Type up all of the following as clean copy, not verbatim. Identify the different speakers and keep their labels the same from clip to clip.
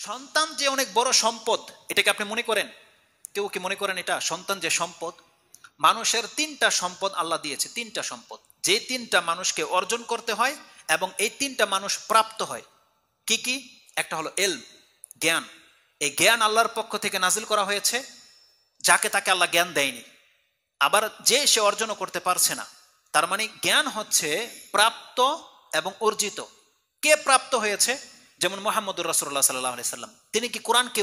Speaker 1: সন্তান যে অনেক বড় সম্পদ, এটাকে আপনি মনে করেন? কেউ কি মনে করেন এটা সন্তান যে সম্পদ? মানুষের তিনটা সম্পদ আল্লাহ দিয়েছে, তিনটা সম্পদ, যে তিনটা মানুষকে অর্জন করতে হয় এবং এই তিনটা মানুষ প্রাপ্ত হয়। কি কি? একটা হলো এলম, জ্ঞান। এই জ্ঞান আল্লাহর পক্ষ থেকে নাজিল করা হয়েছে, যাকে তাকে আল্লাহ জ্ঞান দেয়নি। আবার যে সে অর্জনও করতে পারছে না, তার মানে জ্ঞান হচ্ছে প্রাপ্ত এবং অর্জিত। কে প্রাপ্ত হয়েছে? যেমন মুহাম্মদুর রাসূলুল্লাহ সাল্লাল্লাহু আলাইহি সাল্লাম, তিনি কি কোরআনকে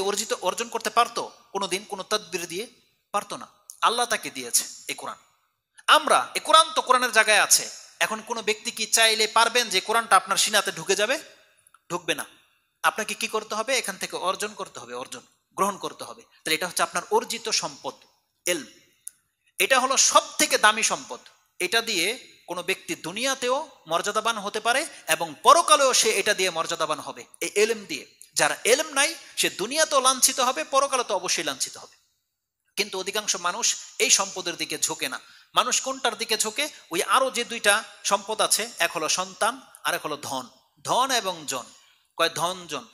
Speaker 1: অর্জন করতে পারতো কোনোদিন কোনো তাদবির দিয়ে? পারতো না। আল্লাহ তাকে দিয়েছে এই কোরআন। আমরা এই কোরআন তো কোরআনের জায়গায় আছে। এখন কোনো ব্যক্তি কি চাইলে পারবেন যে কোরআনটা আপনার সিনাতে ঢুকে যাবে? ঢুকবে না। আপনাকে কি করতে হবে? এখান থেকে অর্জন করতে হবে, অর্জন গ্রহণ করতে হবে। তাহলে এটা হচ্ছে আপনার অর্জিত সম্পদ, এলম। এটা হলো সব থেকে দামি সম্পদ। এটা দিয়ে কোনো ব্যক্তি দুনিয়াতেও মর্যাদাবান হতে পারে এবং পরকালেও সে এটা দিয়ে মর্যাদাবান হবে, এই এলম দিয়ে। যার এলম নাই সে দুনিয়াতেও লাঞ্ছিত হবে, পরকালে তো অবশ্যই লাঞ্ছিত হবে। কিন্তু অধিকাংশ মানুষ এই সম্পদের দিকে ঝোঁকে না। মানুষ কোনটার দিকে ঝোঁকে? ওই আরো যে দুইটা সম্পদ আছে, এক হলো সন্তান আর এক হলো ধন। ধন এবং জন, কয় ধন জন,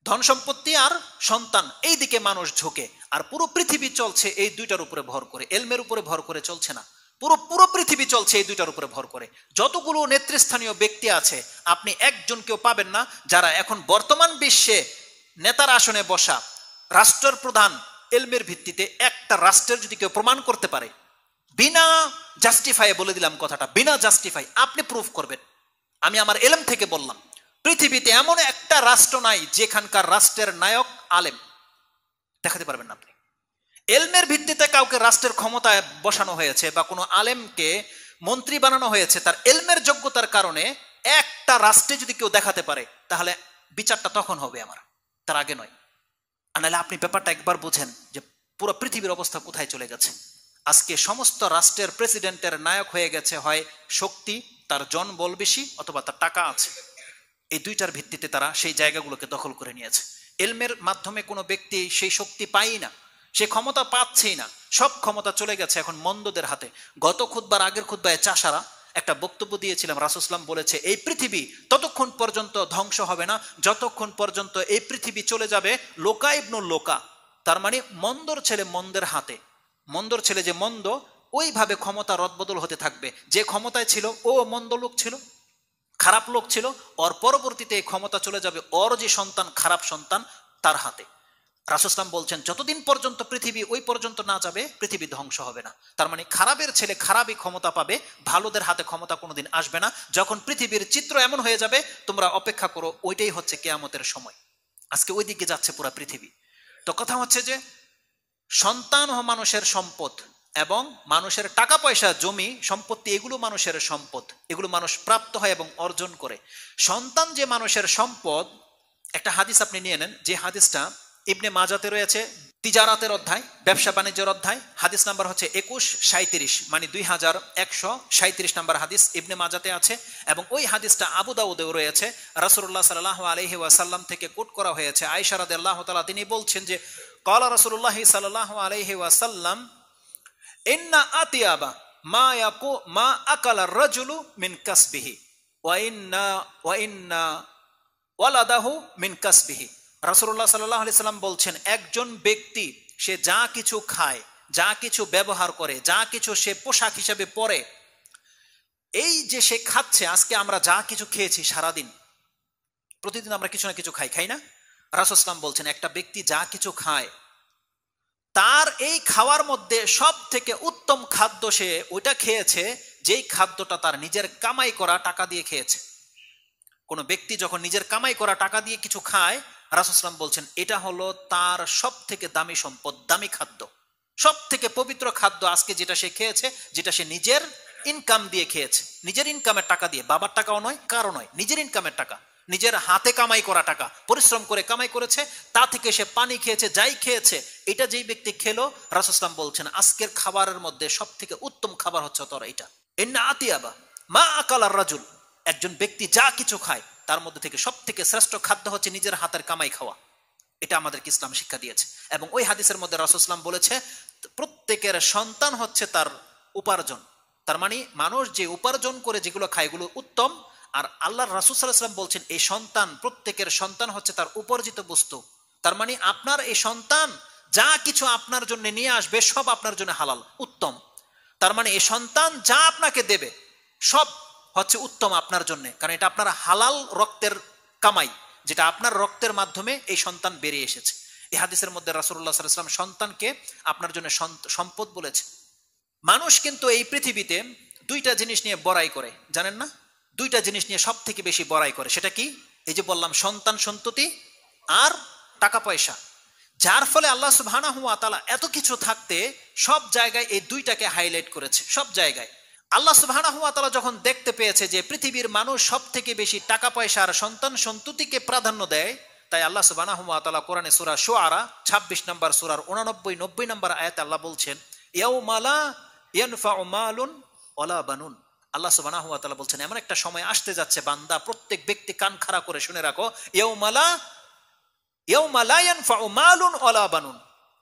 Speaker 1: ধন সম্পত্তি আর সন্তান, এই দিকে মানুষ ঝোঁকে। আর পুরো পৃথিবী চলছে এই দুইটার উপরে ভর করে, এলমের উপরে ভর করে চলছে না। পুরো পুরো পৃথিবী চলছে এই দুইটার উপরে ভর করে। যতগুলো নেতৃস্থানীয় ব্যক্তি আছে, আপনি একজনকেও পাবেন না যারা এখন বর্তমান বিশ্বে নেতার আসনে বসা, রাষ্ট্রের প্রধান, এলমের ভিত্তিতে একটা রাষ্ট্রের যদি কেউ প্রমাণ করতে পারে, বিনা জাস্টিফাই, বলে দিলাম কথাটা, বিনা জাস্টিফাই আপনি প্রুফ করবেন। আমি আমার এলম থেকে বললাম, পৃথিবীতে এমন একটা রাষ্ট্র নাই যেখানকার রাষ্ট্রের নায়ক আলেম। দেখাতে পারবেন না আপনি। এলমের ভিত্তিতে কাউকে রাষ্ট্রের ক্ষমতায় বসানো হয়েছে বা কোনো আলেমকে মন্ত্রী বানানো হয়েছে তার এলমের যোগ্যতার কারণে, একটা রাষ্ট্রে যদি কেউ দেখাতে পারে তাহলে বিচারটা তখন হবে আমার, তার আগে নয়। আর নাহলে আপনি ব্যাপারটা একবার বুঝেন যে পুরো পৃথিবীর অবস্থা কোথায় চলে গেছে। আজকে সমস্ত রাষ্ট্রের প্রেসিডেন্টের নায়ক হয়ে গেছে হয় শক্তি, তার জনবল বেশি, অথবা তার টাকা আছে। এই দুইটার ভিত্তিতে তারা সেই জায়গাগুলোকে দখল করে নিয়েছে। এলমের মাধ্যমে কোনো ব্যক্তি সেই শক্তি পায়ই না, সে ক্ষমতা পাচ্ছেই না। সব ক্ষমতা চলে গেছে এখন মন্দদের হাতে। গত খুতবার আগের খুতবায় চাষারা একটা বক্তব্য দিয়েছিলাম, রাসূল সাল্লাল্লাহু আলাইহি ওয়াসাল্লাম বলেছে এই পৃথিবী ততক্ষণ পর্যন্ত ধ্বংস হবে না যতক্ষণ পর্যন্ত এই পৃথিবী চলে যাবে লোকা ইবনুল লোকা, তার মানে মন্দর ছেলে মন্দের হাতে। মন্দর ছেলে যে মন্দ, ওইভাবে ক্ষমতা রদবদল হতে থাকবে। যে ক্ষমতায় ছিল ও মন্দ লোক ছিল, খারাপ লোক ছিল, ওর পরবর্তীতে এই ক্ষমতা চলে যাবে ওর যে সন্তান, খারাপ সন্তান, তার হাতে। রাসূল সাল্লাল্লাহু আলাইহি ওয়াসাল্লাম বলছেন যতদিন পর্যন্ত পৃথিবী ওই পর্যন্ত না যাবে পৃথিবী ধ্বংস হবে না। তার মানে খারাপের ছেলে খারাপই ক্ষমতা পাবে, ভালোদের হাতে ক্ষমতা কোনোদিন আসবে না। যখন পৃথিবীর চিত্র এমন হয়ে যাবে, তোমরা অপেক্ষা করো, ওইটাই হচ্ছে কিয়ামতের সময়। আজকে ওই দিকে যাচ্ছে পুরো পৃথিবী। তো কথা হচ্ছে যে সন্তান ও মানুষের সম্পদ এবং মানুষের টাকা পয়সা, জমি সম্পত্তি, এগুলো মানুষের সম্পদ, এগুলো মানুষ প্রাপ্ত হয় এবং অর্জন করে। সন্তান যে মানুষের সম্পদ, একটা হাদিস আপনি নিয়ে নেন, যে হাদিসটা ইবনে মাজাতে রয়েছে, তিজারাতের অধ্যায়, ব্যবসা বাণিজ্যের অধ্যায়, হাদিস নাম্বার হচ্ছে 2137, মানে 2137 নাম্বার হাদিস ইবনে মাজাতে আছে। এবং ওই হাদিসটা আবু দাউদেও রয়েছে। রাসূলুল্লাহ সাল্লাল্লাহু আলাইহি ওয়াসাল্লাম থেকে কোট করা হয়েছে। আয়েশা রাদিয়াল্লাহু তাআলা তিনি বলছেন যে ক্বালা রাসূলুল্লাহ সাল্লাল্লাহু আলাইহি ওয়াসাল্লাম ইন্না আতিয়াবা মা আকালা রাজুলু মিন কাসবিহি ওয়া ইন্না ওয়ালাদাহু মিন কাসবিহি। রাসূলুল্লাহ সাল্লাল্লাহু আলাইহি সাল্লাম বলছেন, একজন ব্যক্তি সে যা কিছু খায়, যা কিছু ব্যবহার করে, যা কিছু সে পোশাক হিসেবে পরে, এই যে সে খাচ্ছে, আজকে আমরা যা কিছু খেয়েছি সারাদিন, প্রতিদিন আমরা কিছু না কিছু খাই না? রাসূল সাল্লাল্লাহু বলছেন একটা ব্যক্তি যা কিছু খায়, তার এই খাওয়ার মধ্যে সব থেকে উত্তম খাদ্য সে ওইটা খেয়েছে যেই খাদ্যটা তার নিজের কামাই করা টাকা দিয়ে খেয়েছে। কোন ব্যক্তি যখন নিজের কামাই করা টাকা দিয়ে কিছু খায়, রাসূল সাল্লাল্লাহু আলাইহি ওয়াসাল্লাম বলছেন এটা হলো তার সব থেকে দামি সম্পদ, দামি খাদ্য, সব থেকে পবিত্র খাদ্য আজকে যেটা সে খেয়েছে, যেটা সে নিজের ইনকাম দিয়ে খেয়েছে, নিজের ইনকামের টাকা দিয়ে, বাবার টাকাও নয়, কারো নয়, নিজের ইনকামের টাকা, নিজের হাতে কামাই করা টাকা, পরিশ্রম করে কামাই করেছে, তা থেকে সে পানি খেয়েছে, যাই খেয়েছে, এটা যেই ব্যক্তি খেলো, রাসূল সাল্লাল্লাহু আলাইহি ওয়াসাল্লাম বলছেন আজকের খাবারের মধ্যে সব থেকে উত্তম খাবার হচ্ছে তোর এটা। ইন্না আতিয়াবা মা আকালার রাজুল, একজন ব্যক্তি যা কিছু খায় তার মধ্যে থেকে সব থেকে শ্রেষ্ঠ খাদ্য হচ্ছে নিজের হাতের কামাই খাওয়া। এটা আমাদেরকে ইসলাম শিক্ষা দিয়েছে। এবং ওই হাদিসের মধ্যে রাসূল সাল্লাল্লাহু আলাইহি ওয়াসাল্লাম বলেছে প্রত্যেকের সন্তান হচ্ছে তার উপার্জন। তার মানে মানুষ যে উপার্জন করে যেগুলো খায় এগুলো উত্তম, আর আল্লাহ রাসূল সাল্লাল্লাহু আলাইহি ওয়াসাল্লাম বলছেন এই সন্তান, প্রত্যেকের সন্তান হচ্ছে তার উপার্জিত বস্তু। তার মানে আপনার এই সন্তান যা কিছু আপনার জন্য নিয়ে আসবে সব আপনার জন্য হালাল, উত্তম। তার মানে এই সন্তান যা আপনাকে দেবে সব হচ্ছে উত্তম আপনার জন্য, কারণ এটা আপনার হালাল রক্তের কামাই, যেটা আপনার রক্তের মাধ্যমে এই সন্তান বেরিয়ে এসেছে। এই হাদিসের মধ্যে রাসূলুল্লাহ সাল্লাল্লাহু আলাইহি ওয়াসাল্লাম সন্তানকে আপনার জন্য সম্পদ বলেছে। মানুষ কিন্তু এই পৃথিবীতে দুইটা জিনিস নিয়ে বড়াই করে, জানেন না? দুইটা জিনিস নিয়ে সব থেকে বেশি বড়াই করে। সেটা কি? এই যে বললাম, সন্তান সন্ততি আর টাকা পয়সা। যার ফলে আল্লাহ সুবহানাহু ওয়া তাআলা এত কিছু থাকতে সব জায়গায় এই দুইটাকে হাইলাইট করেছে। সব জায়গায় আল্লাহ সুবহানাহু ওয়া তাআলা যখন দেখতে পেয়েছে যে পৃথিবীর মানুষ সব থেকে বেশি টাকা পয়সা আর সন্তান সন্ততিকে প্রাধান্য দেয়, তাই আল্লাহ সুবহানাহু ওয়া তাআলা কোরআনে সূরা শুআরা 26 নম্বর সূরার 89 90 নম্বর আয়াতে আল্লাহ বলছেন, ইয়াউমা লা ইয়ানফাউ মালুন ওয়ালা বানুন। আল্লাহ সুবহানাহু ওয়া তাআলা বলছেন এমন একটা সময় আসতে যাচ্ছে, বান্দা প্রত্যেক ব্যক্তি কান খাড়া করে শুনে রাখো, ইয়াউমা লা ইয়ানফাউ মালুন ওয়ালা বানুন।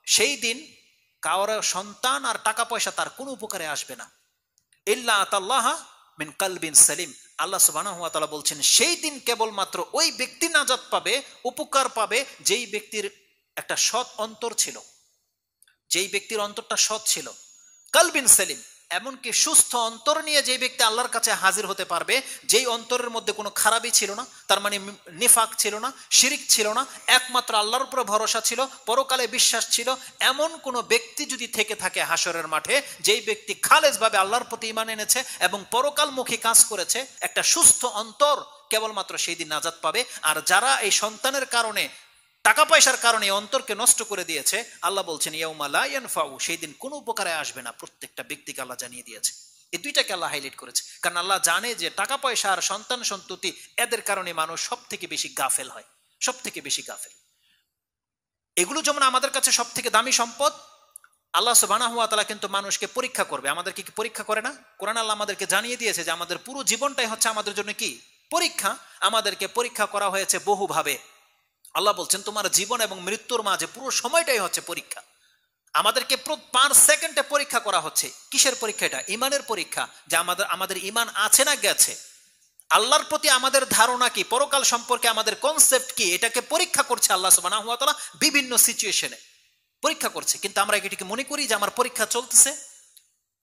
Speaker 1: সেই দিন কারো সন্তান আর টাকা পয়সা তার কোনো উপকারে আসবে না, ইল্লা আতাল্লাহা মিন কালবিন সালিম। আল্লাহ সুবহানাহু ওয়া তাআলা বলছেন সেই দিন কেবলমাত্র ওই ব্যক্তি নাজাত পাবে, উপকার পাবে, যেই ব্যক্তির একটা সৎ অন্তর ছিল, যেই ব্যক্তির অন্তরটা সৎ ছিল, কালবিন সালিম। এমনকি সুস্থ অন্তর নিয়ে যে ব্যক্তি আল্লাহর কাছে হাজির হতে পারবে, যেই অন্তরের মধ্যে কোনো খারাপই ছিল না, তার মানে নিফাক ছিল না, শিরিক ছিল না, একমাত্র আল্লাহর উপরে ভরসা ছিল, পরকালে বিশ্বাস ছিল, এমন কোন ব্যক্তি যদি থেকে থাকে হাসরের মাঠে, যেই ব্যক্তি খালেজভাবে আল্লাহর প্রতি ঈমান এনেছে এবং পরকালমুখী কাজ করেছে, একটা সুস্থ অন্তর, কেবলমাত্র সেই দিন নাজাত পাবে। আর যারা এই সন্তানের কারণে, টাকা পয়সার কারণে অন্তরকে নষ্ট করে দিয়েছে, আল্লাহ বলছেন ইয়াউমা লা ইয়ানফাউ, সেই দিন কোনো উপকারে আসবে না। প্রত্যেকটা ব্যক্তিকে আল্লাহ জানিয়ে দিয়েছে। এই দুইটাকে আল্লাহ হাইলাইট করেছে, কারণ আল্লাহ জানে যে টাকা পয়সা আর সন্তান সন্ততি, এদের কারণে মানুষ সব থেকে বেশি গাফেল হয়, সব থেকে বেশি গাফেল। এগুলো যেমন আমাদের কাছে সব থেকে দামি সম্পদ, আল্লাহ সুবহানাহু ওয়া তাআলা কিন্তু মানুষকে পরীক্ষা করবে। আমাদেরকে কি পরীক্ষা করে না? কোরআন আল্লাহ আমাদেরকে জানিয়ে দিয়েছে যে আমাদের পুরো জীবনটাই হচ্ছে আমাদের জন্য কি পরীক্ষা। আমাদেরকে পরীক্ষা করা হয়েছে বহুভাবে। আল্লাহ বলছেন তোমার জীবন এবং মৃত্যুর মাঝে পুরো সময়টাই হচ্ছে পরীক্ষা। আমাদেরকে 5 সেকেন্ডে পরীক্ষা করা হচ্ছে। কিসের পরীক্ষা? এটা ইমানের পরীক্ষা, যে আমাদের ইমান আছে না গেছে, আল্লাহর প্রতি আমাদের ধারণা কি, পরকাল সম্পর্কে আমাদের কনসেপ্ট কি, এটাকে পরীক্ষা করছে আল্লাহ সুবহানাহু ওয়া তাআলা। বিভিন্ন সিচুয়েশনে পরীক্ষা করছে, কিন্তু আমরা এটিকে মনে করি যে আমার পরীক্ষা চলতেছে,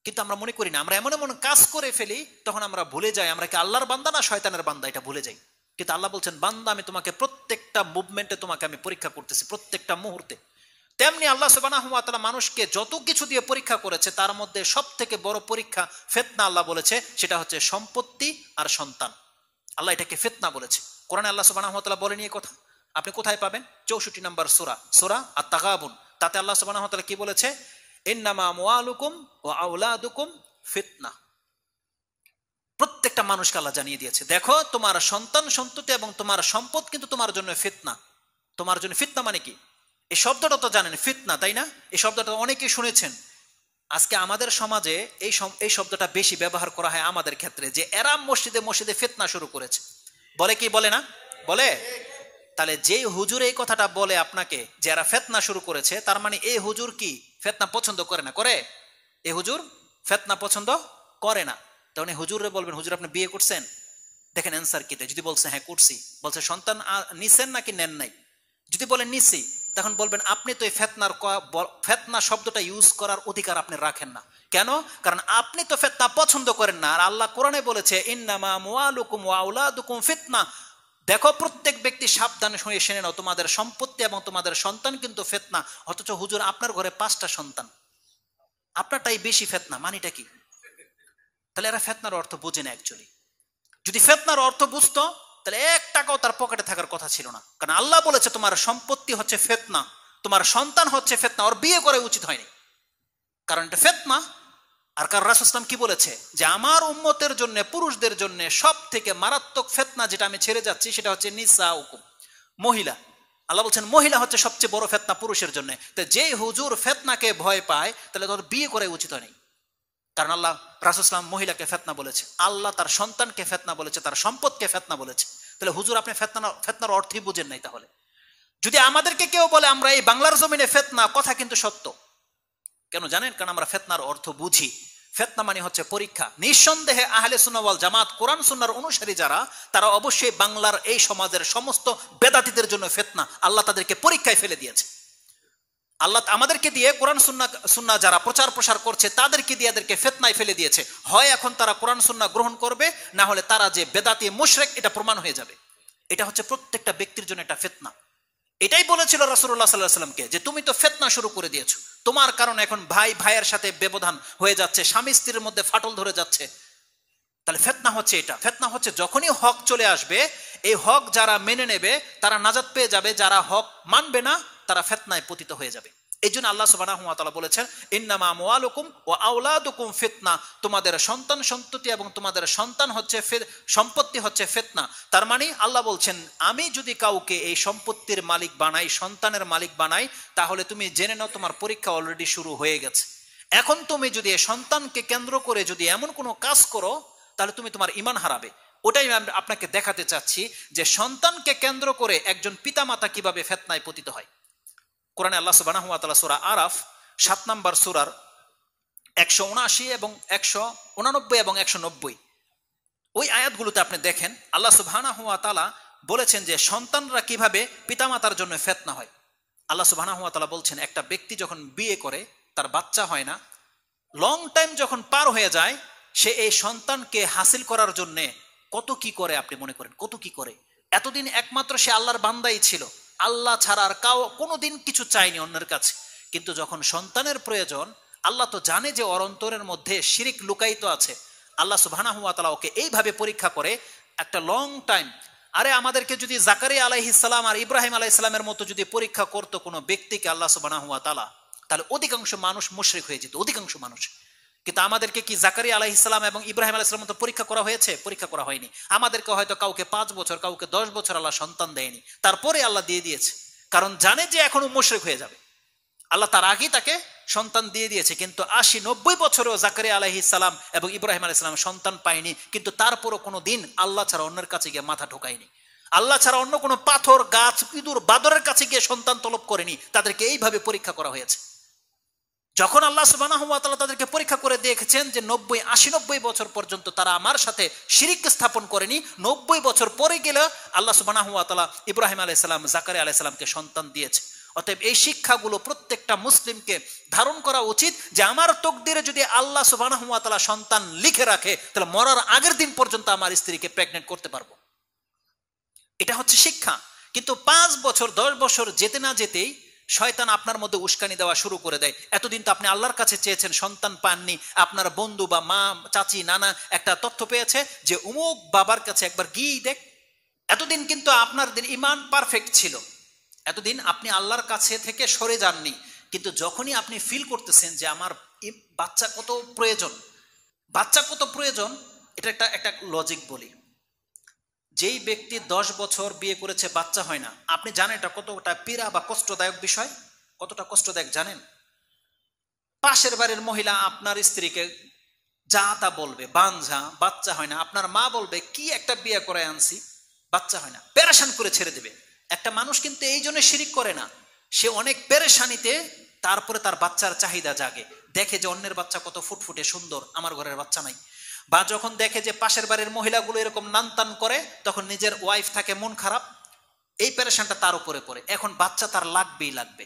Speaker 1: কিন্তু আমরা মনে করি না। আমরা এমন এমন কাজ করে ফেলি, তখন আমরা ভুলে যাই আমরা কি আল্লাহর বান্দা না শয়তানের বান্দা, এটা ভুলে যাই। কিন্তু আল্লাহ বলছেন বান্দা আমি তোমাকে প্রত্যেকটা মুভমেন্টে তোমাকে আমি পরীক্ষা করতেছি, প্রত্যেকটা মুহূর্তে। তেমনি আল্লাহ সুবহানাহু ওয়া তাআলা মানুষকে যত কিছু দিয়ে পরীক্ষা করেছে, তার মধ্যে সব থেকে বড় পরীক্ষা ফিতনা আল্লাহ বলেছে, সেটা হচ্ছে সম্পত্তি আর সন্তান। আল্লাহ এটাকে ফিতনা বলেছে। কোরআনে আল্লাহ সুবহানাহু ওয়া তাআলা বলেন এই কথা, আপনি কোথায় পাবেন? 64 নম্বর সূরা আত-তাগাবুন। তাতে আল্লাহ সুবহানাহু ওয়া তাআলা কি বলেছে? ইন্নামা আমওয়ালুকুম ওয়া আওলাদুকুম ফিতনা। প্রত্যেকটা মানুষকে আল্লাহ জানিয়ে দিয়েছে, দেখো তোমার সন্তান সন্ততি এবং তোমার সম্পদ কিন্তু তোমার জন্য ফিতনা। তোমার জন্য ফিতনা মানে কি? এই শব্দটা তো জানেন, ফিতনা, তাই না? এই শব্দটা অনেকেই শুনেছেন। আজকে আমাদের সমাজে এই শব্দটা বেশি ব্যবহার করা হয় আমাদের ক্ষেত্রে, যে এরা মসজিদে মসজিদে ফিতনা শুরু করেছে। বলে কি বলে না? বলে। তাহলে যেই হুজুর এই কথাটা বলে আপনাকে যে এরা ফিতনা শুরু করেছে, তার মানে এই হুজুর কি ফিতনা পছন্দ করে না? করে? এই হুজুর ফিতনা পছন্দ করে না। তখন হুজুরে বলবেন, হুজুর আপনি বিয়ে করছেন? দেখেন অ্যান্সার কি। যদি বলছে হ্যাঁ করছি, বলছে সন্তান নিছেন নাকি নেন নাই? যদি বলেন নিছি, তখন বলবেন আপনি তো এই ফিতনা শব্দটা ইউজ করার অধিকার আপনি রাখেন না। কেন? কারণ আপনি তো ফিতনা পছন্দ করেন না। আর আল্লাহ কোরআনে বলেছে ইন্নামা আমওয়ালুকুম ওয়া আওলাদুকুম ফিতনা। দেখো প্রত্যেক ব্যক্তি সাবধান হয়ে শুনে নাও, তোমাদের সম্পত্তি এবং তোমাদের সন্তান কিন্তু ফিতনা। অথচ হুজুর আপনার ঘরে 5টা সন্তান, আপনারটাই বেশি ফিতনা, মানিটা কি? তাহলে এরা ফিতনার অর্থ বোঝে না অ্যাকচুয়ালি। যদি ফিতনার অর্থ বুঝতো, তাহলে 1 টাকাও তার পকেটে থাকার কথা ছিল না। কারণ আল্লাহ বলেছে তোমার সম্পত্তি হচ্ছে ফিতনা, তোমার সন্তান হচ্ছে ফিতনা। ওর বিয়ে করে উচিত হয়নি, কারণ এটা ফিতনা। আর কারণ রাসূল সাল্লাল্লাহু আলাইহি ওয়াসাল্লাম কি বলেছে? যে আমার উম্মতের জন্য, পুরুষদের জন্য সব থেকে মারাত্মক ফিতনা যেটা আমি ছেড়ে যাচ্ছি, সেটা হচ্ছে নিসাউকুম, মহিলা। আল্লাহ বলছেন মহিলা হচ্ছে সবচেয়ে বড় ফিতনা পুরুষের জন্য। তো যে হুজুর ফিতনাকে ভয় পায়, তাহলে তোর বিয়ে করে উচিত হয়নি। কারণ আল্লাহ রাসূল সাল্লাল্লাহু আলাইহি ওয়াসাল্লাম মহিলাকে ফিতনা বলেছে, আল্লাহ তার সন্তানকে ফিতনা বলেছে, তার সম্পদকে ফিতনা বলেছে। তাহলে হুজুর আপনি ফিতনার অর্থই বুঝেন নাই। তাহলে যদি আমাদেরকে কেউ বলে আমরা এই বাংলার জমিনে ফিতনা, কথা কিন্তু সত্য। কেন জানেন? কারণ আমরা ফিতনার অর্থ বুঝি। ফিতনা মানে হচ্ছে পরীক্ষা। নিঃসন্দেহে আহলে সুন্নাহ ওয়াল জামাত কোরআন সুন্নাহর অনুসারী যারা, তারা অবশ্যই বাংলার এই সমাজের সমস্ত বেদাতীদের জন্য ফিতনা। আল্লাহ তাদেরকে পরীক্ষায় ফেলে দিয়েছে। আল্লাহ আমাদেরকে দিয়ে কোরআন সুন্নাহ যারা প্রচার প্রসার করছে তাদেরকে দিয়ে এদেরকে ফিতনায় ফেলে দিয়েছে। হয় এখন তারা কোরআন সুন্নাহ গ্রহণ করবে, না হলে তারা যে বেদাতি মুশরিক এটা প্রমাণ হয়ে যাবে। এটা হচ্ছে প্রত্যেকটা ব্যক্তির জন্য একটা ফিতনা। এটাই বলেছিল রাসূলুল্লাহ সাল্লাল্লাহু আলাইহি ওয়াসাল্লামকে যে তুমি তো ফিতনা শুরু করে দিয়েছো, তোমার কারণে এখন ভাই ভাইয়ের সাথে ব্যবধান হয়ে যাচ্ছে, স্বামী স্ত্রীর মধ্যে ফাটল ধরে যাচ্ছে। তাহলে ফিতনা হচ্ছে এটা। ফিতনা হচ্ছে যখনই হক চলে আসবে, এই হক যারা মেনে নেবে তারা নাজাত পেয়ে যাবে, যারা হক মানবে না তারা ফিতনায় পতিত হয়ে যাবে। এই জন্য আল্লাহ সুবহানাহু ওয়া তাআলা বলেছেন ইন্নামা আমওয়ালুকুম ওয়া আওলাদুকুম ফিতনা, তোমাদের সন্তান সন্ততি এবং তোমাদের সন্তান হচ্ছে সম্পত্তি হচ্ছে ফিতনা। তার মানে আল্লাহ বলছেন আমি যদি কাউকে এই সম্পত্তির মালিক বানাই, সন্তানের মালিক বানাই, তাহলে তুমি জেনে নাও তোমার পরীক্ষা অলরেডি শুরু হয়ে গেছে। এখন তুমি যদি এই সন্তানকে কেন্দ্র করে যদি এমন কোনো কাজ করো তাহলে তুমি তোমার ঈমান হারাবে। ওটাই আমি আপনাকে দেখাতে চাচ্ছি যে সন্তানকে কেন্দ্র করে একজন পিতামাতা কিভাবে ফিতনায় পতিত হয়। কোরআনে আল্লাহ সুবহানাহু ওয়া তাআলা সূরা আরাফ 7 নম্বর সূরার 179 এবং 189 এবং 190 ওই আয়াতগুলোতে আপনি দেখেন আল্লাহ সুবহানাহু ওয়া তাআলা বলেছেন যে সন্তানরা কিভাবে পিতামাতার জন্য ফিতনা হয়। আল্লাহ সুবহানাহু ওয়া তাআলা বলছেন একটা ব্যক্তি যখন বিয়ে করে তার বাচ্চা হয় না, লং টাইম যখন পার হয়ে যায়, সে এই সন্তানকে হাসিল করার জন্য কত কি করে আপনি মনে করেন, কত কি করে। এতদিন একমাত্র সে আল্লাহর বান্দাই ছিল, আল্লাহ ছাড়া আর কোনোদিন কিছু চায়নি অন্যের কাছে। কিন্তু যখন সন্তানের প্রয়োজন, আল্লাহ তো জানে যে ওর অন্তরের মধ্যে শিরিক লুকায়িত আছে, আল্লাহ সুবহানাহু ওয়া তাআলা ওকে এইভাবে পরীক্ষা করে একটা লং টাইম। আরে আমাদেরকে যদি জাকারিয়া আলাইহিস সালাম আর ইব্রাহিম আলাইহিস সালামের মতো যদি পরীক্ষা করতো কোনো ব্যক্তিকে আল্লাহ সুবহানাহু ওয়া তাআলা, তাহলে অধিকাংশ মানুষ মুশরিক হয়ে যেত, অধিকাংশ মানুষ। কিন্তু আমাদেরকে কি জাকারিয়া আলাইহিস সালাম এবং ইব্রাহিম আলাইহিস সালামের মতো পরীক্ষা করা হয়েছে? পরীক্ষা করা হয়নি। আমাদেরকে হয়তো কাউকে 5 বছর, কাউকে 10 বছর আল্লাহ সন্তান দেয়নি, তারপরে আল্লাহ দিয়ে দিয়েছে, কারণ জানে যে এখনো মুশরিক হয়ে যাবে। আল্লাহ তার আগেই তাকে সন্তান দিয়ে দিয়েছে। কিন্তু 80-90 বছরেও জাকারিয়া আলাইহিস সালাম এবং ইব্রাহিম আলাইহিস সালাম সন্তান পায়নি, কিন্তু তারপরও কোনো দিন আল্লাহ ছাড়া অন্যের কাছে গিয়ে মাথা ঢোকায়নি। আল্লাহ ছাড়া অন্য কোনো পাথর, গাছ, ইঁদুর, বাদরের কাছে গিয়ে সন্তান তলব করেনি। তাদেরকে এইভাবে পরীক্ষা করা হয়েছে। যখন আল্লাহ সুবহানাহু ওয়া তাআলা তাদেরকে পরীক্ষা করে দেখেছেন যে 90-80-90 বছর পর্যন্ত তারা আমার সাথে শিরিক স্থাপন করেনি, 90 বছর পরে গেলে আল্লাহ সুবহানাহু ওয়া তাআলা ইব্রাহিম আলাইহিস সালাম, জাকারিয়া আলাইহিস সালামকে সন্তান দিয়েছে। অতএব এই শিক্ষাগুলো প্রত্যেকটা মুসলিমকে ধারণ করা উচিত যে আমার তকদিরে যদি আল্লাহ সুবহানাহু ওয়া তাআলা সন্তান লিখে রাখে, তাহলে মরার আগের দিন পর্যন্ত আমার স্ত্রীকে প্রেগনেন্ট করতে পারবো। এটা হচ্ছে শিক্ষা। কিন্তু 5 বছর 10 বছর যেতে না যেতেই শয়তান আপনার মধ্যে উস্কানি দেওয়া শুরু করে দেয়। এতদিন তো আপনি আল্লাহর কাছে চেয়েছেন, সন্তান পাননি, আপনার বন্ধু বা মা, চাচি, নানা একটা তথ্য পেয়েছে যে অমুক বাবার কাছে একবার গিয়ে দেখ। এতদিন কিন্তু আপনার ঈমান পারফেক্ট ছিল, এতদিন আপনি আল্লাহর কাছে থেকে সরে যাননি। কিন্তু যখনই আপনি ফিল করতেছেন যে আমার বাচ্চা কত প্রয়োজন, বাচ্চা কত প্রয়োজন, এটা একটা লজিক বলি। যেই ব্যক্তি 10 বছর বিয়ে করেছে, বাচ্চা হয় না, আপনি জানেন এটা কতটা পীড়া বা কষ্টদায়ক বিষয়, কতটা কষ্টদায়ক জানেন? পাশের বাড়ির মহিলা আপনার স্ত্রীকে যা তা বলবে, বাঞ্ঝা, বাচ্চা হয় না। আপনার মা বলবে কি একটা বিয়ে করে আনছি, বাচ্চা হয় না, পেরেশান করে ছেড়ে দেবে। একটা মানুষ কিন্তু এই জন্য শিরিক করে না, সে অনেক পেরেশানিতে তারপরে তার বাচ্চার চাহিদা জাগে, দেখে যে অন্যের বাচ্চা কত ফুটফুটে সুন্দর, আমার ঘরের বাচ্চা নাই। বা যখন দেখে যে পাশের বাড়ির মহিলাগুলো এরকম নানতান করে, তখন নিজের ওয়াইফ থাকে মন খারাপ, এই পেরেশানটা তার উপরে পড়ে। এখন বাচ্চা তার লাগবেই লাগবে।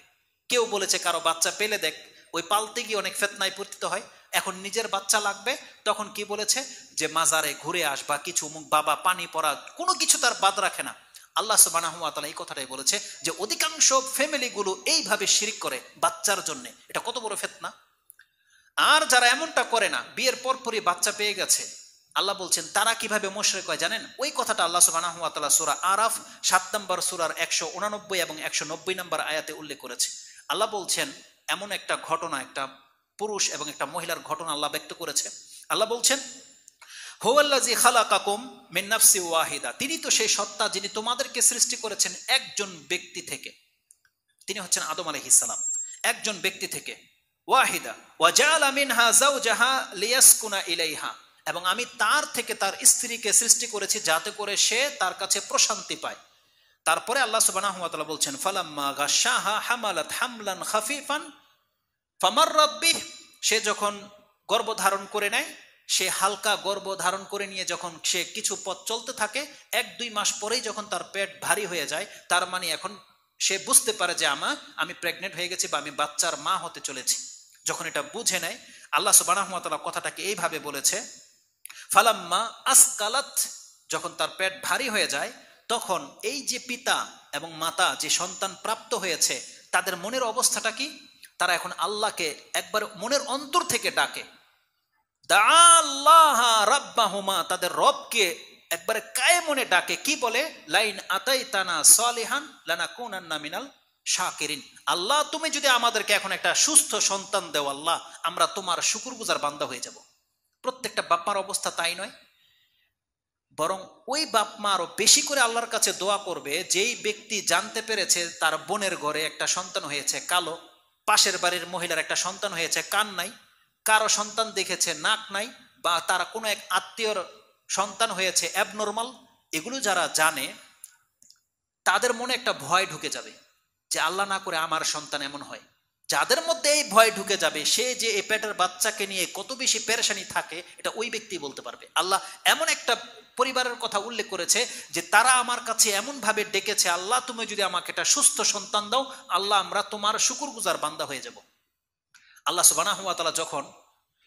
Speaker 1: কেউ বলেছে কারো বাচ্চা পেলে দেখ, ওই পালতে গিয়ে অনেক ফিতনায় পতিত হয়। এখন নিজের বাচ্চা লাগবে, তখন কি বলেছে যে মাজারে ঘুরে আস বা কিছু, মুখ বাবা পানি পড়া, কোনো কিছু তার বাদ রাখে না। আল্লাহ সুবহানাহু ওয়া তাআলা এই কথাটাই বলেছে যে অধিকাংশ ফ্যামিলিগুলো এইভাবে শিরিক করে বাচ্চার জন্য। এটা কত বড় ফিতনা। আর যারা এমনটা করে না, বিয়ের পরপরই বাচ্চা পেয়ে গেছে, আল্লাহ বলছেন তারা কিভাবে মুশরিক হয় জানেন? ওই কথাটা আল্লাহ সুবহানাহু ওয়া তাআলা সূরা আরাফ 7 নম্বর সূরার 189 এবং 190 নম্বর আয়াতে উল্লেখ করেছে। আল্লাহ বলছেন এমন একটা ঘটনা, একটা পুরুষ এবং একটা মহিলার ঘটনা আল্লাহ ব্যক্ত করেছে। আল্লাহ বলছেন হুয়াল্লাযী খালাকাকুম মিন নাফসি ওয়াহিদা, তিনি তো সেই সত্তা যিনি তোমাদেরকে সৃষ্টি করেছেন একজন ব্যক্তি থেকে। তিনি হচ্ছেন আদম আলাইহিস সালাম, একজন ব্যক্তি থেকে। ওয়াহিদা ওয়া জাআলা মিনহা যাওজাহা লিয়াসকুনা ইলাইহা, এবং আমি তার থেকে তার স্ত্রীকে সৃষ্টি করেছি যাতে করে সে তার কাছে প্রশান্তি পায়। তারপরে আল্লাহ সুবহানাহু ওয়া তাআলা বলছেন ফালাম্মা গাশাহা হামালাত হামলান খাফিফান ফামাররাত বিহি, সে যখন গর্ভধারণ করে নেয়, সে হালকা গর্ভ ধারণ করে নিয়ে যখন সে কিছু পথ চলতে থাকে, 1-2 মাস পরেই যখন তার পেট ভারী হয়ে যায়, তার মানে এখন সে বুঝতে পারে যে আমি প্রেগনেন্ট হয়ে গেছি বা আমি বাচ্চার মা হতে চলেছি। যখন এটা বুঝে নেয়, আল্লাহ সুবহানাহু ওয়া তাআলা কথাটাকে এইভাবে বলেছে, ফালাম্মা আসকালাত, যখন তার পেট ভারী হয়ে যায়, তখন এই যে পিতা এবং মাতা যে সন্তান প্রাপ্ত হয়েছে তাদের মনের অবস্থাটা কি? তারা এখন আল্লাহকে একবার মনের অন্তর থেকে ডাকে, দাআল্লাহা রাব্বাহুমা, তাদের রবকে একবারে কায়ে মনে ডাকে। কি বলে? লাইন আতাইতানা সালিহান লানাকুনান্না মিনাল শাকিরিন, আল্লাহ তুমি যদি আমাদেরকে এখন একটা সুস্থ সন্তান দেও আল্লাহ, আমরা তোমার শুকরগুজার বান্দা হয়ে যাব। প্রত্যেকটা বাপমার অবস্থা তাই নয়, বরং ওই বাপমা আরো বেশি করে আল্লাহর কাছে দোয়া করবে যেই ব্যক্তি জানতে পেরেছে তার বোনের ঘরে একটা সন্তান হয়েছে কালো, পাশের বাড়ির মহিলার একটা সন্তান হয়েছে কান নাই, কারো সন্তান দেখেছে নাক নাই, বা তার কোনো এক আত্মীয়র সন্তান হয়েছে অ্যাবনর্মাল, এগুলো যারা জানে তাদের মনে একটা ভয় ঢুকে যাবে যে আল্লাহ না করে আমার সন্তান এমন হয়। যাদের মধ্যে এই ভয় ঢুকে যাবে, সে যে এই পেটের বাচ্চাকে নিয়ে কত বেশি পেরেশানি থাকে এটা ওই ব্যক্তি বলতে পারবে। আল্লাহ এমন একটা পরিবারের কথা উল্লেখ করেছে যে তারা আমার কাছে এমন ভাবে ডেকেছে, আল্লাহ তুমি যদি আমাকে একটা সুস্থ সন্তান দাও, আল্লাহ আমরা তোমার শুকরগুজার বান্দা হয়ে যাব। আল্লাহ সুবহানাহু ওয়া তাআলা যখন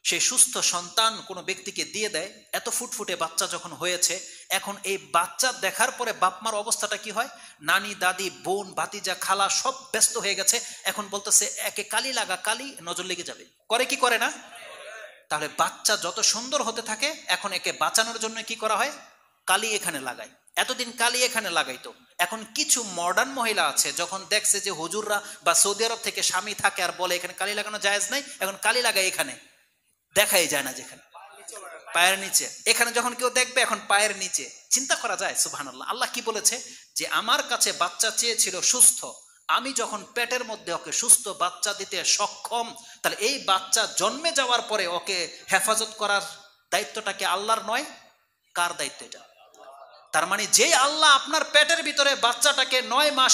Speaker 1: সেই সুস্থ সন্তান কোনো ব্যক্তিকে দিয়ে দেয়, এত ফুটফুটে বাচ্চা যখন হয়েছে, এখন এই বাচ্চা দেখার পরে বাপমার অবস্থাটা কি হয়? নানি, দাদি, বোন, ভাতিজা, খালা সব ব্যস্ত হয়ে গেছে, এখন বলতেছে একে কালি লাগা, কালি, নজর লেগে যাবে। করে কি করে না? তাহলে বাচ্চা যত সুন্দর হতে থাকে, এখন একে বাঁচানোর জন্য কি করা হয়? কালি এখানে লাগায়। এতদিন কালি এখানে লাগাইতো, এখন কিছু মডার্ন মহিলা আছে, যখন দেখছে যে হুজুররা বা সৌদি আরব থেকে স্বামী থাকে আর বলে এখানে কালি লাগানো জায়েজ নাই, এখন কালি লাগায় এখানে, দেখাই যায় না যেখানে পায়ের নিচে, এখানে যখন কেউ দেখবে এখন পায়ের নিচে। চিন্তা করা যায় সুবহানাল্লাহ। আল্লাহ কি বলেছে? যে আমার কাছে বাচ্চা চেয়েছিল সুস্থ, আমি যখন পেটের মধ্যে ওকে সুস্থ বাচ্চা দিতে সক্ষম, তাহলে এই বাচ্চা জন্মে যাওয়ার পরে ওকে হেফাজত করার দায়িত্বটা কি আল্লাহর নয়? কার দায়িত্ব এটা? তার মানে যেই আল্লাহ আপনার পেটের ভিতরে বাচ্চাটাকে 9 মাস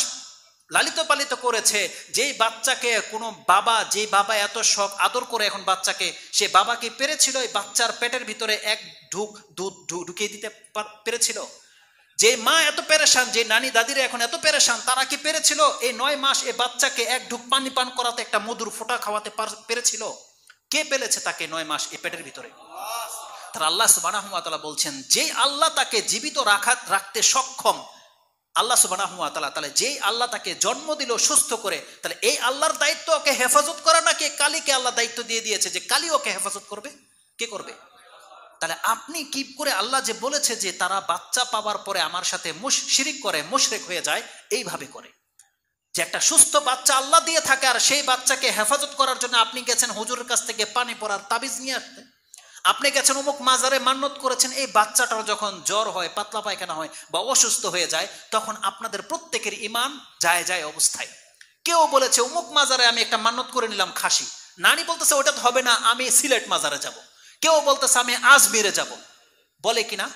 Speaker 1: লালিত পালিত করেছে, যেই বাচ্চাকে কোনো বাবা, যেই বাবা এত শখ আদর করে এখন বাচ্চাকে, সে বাবা কি পেরেছিল এই বাচ্চার পেটের ভিতরে এক ঢুক দুধ ঢুকিয়ে দিতে পেরেছিল? যে মা এত পেরেশান, যে নানি দাদিরা এখন এত পেরেশান, তারা কি পেরেছিল এই 9 মাস এই বাচ্চাকে এক ঢুক পানি পান করাতে, একটা মধুর ফোঁটা খাওয়াতে পেরেছিল? কে পেলেছে তাকে 9 মাস এই পেটের ভিতরে? তার আল্লাহ সুবহানাহু ওয়া তাআলা বলছেন, যে আল্লাহ তাকে জীবিত রাখতে সক্ষম, আল্লাহ সুবহানাহু ওয়া তাআলা, তাহলে যেই আল্লাহ তাকে জন্ম দিল সুস্থ করে, তাহলে এই আল্লাহর দায়িত্ব ওকে হেফাজত করা নাকি কালীকে আল্লাহ দায়িত্ব দিয়ে দিয়েছে যে কালী ওকে হেফাজত করবে? কে করবে? তাহলে আপনি কি করে, আল্লাহ যে বলেছে যে তারা বাচ্চা পাওয়ার পরে আমার সাথে শিরিক করে, মুশরিক হয়ে যায়, এইভাবে করে যে একটা সুস্থ বাচ্চা আল্লাহ দিয়ে থাকে, আর সেই বাচ্চাকে হেফাজত করার জন্য আপনি গেছেন হুজুরের কাছ থেকে পানি পড়ার তাবিজ নিয়ে আসতে, আপনি গেছেন অমুক মাজারে মান্নত করেছেন, এই বাচ্চাটার যখন জ্বর হয়, পাতলা পায়খানা হয় বা অসুস্থ হয়ে যায়, তখন আপনাদের প্রত্যেকের ঈমান যায় যায় অবস্থায়। কেউ বলেছে অমুক মাজারে আমি একটা মান্নত করে নিলাম খাসি, নানি বলতেছে ওটা তো হবে না, আমি সিলেট মাজারে যাব। কেউ বলতেছে আমি আজমিরে যাব। বলে কিনা?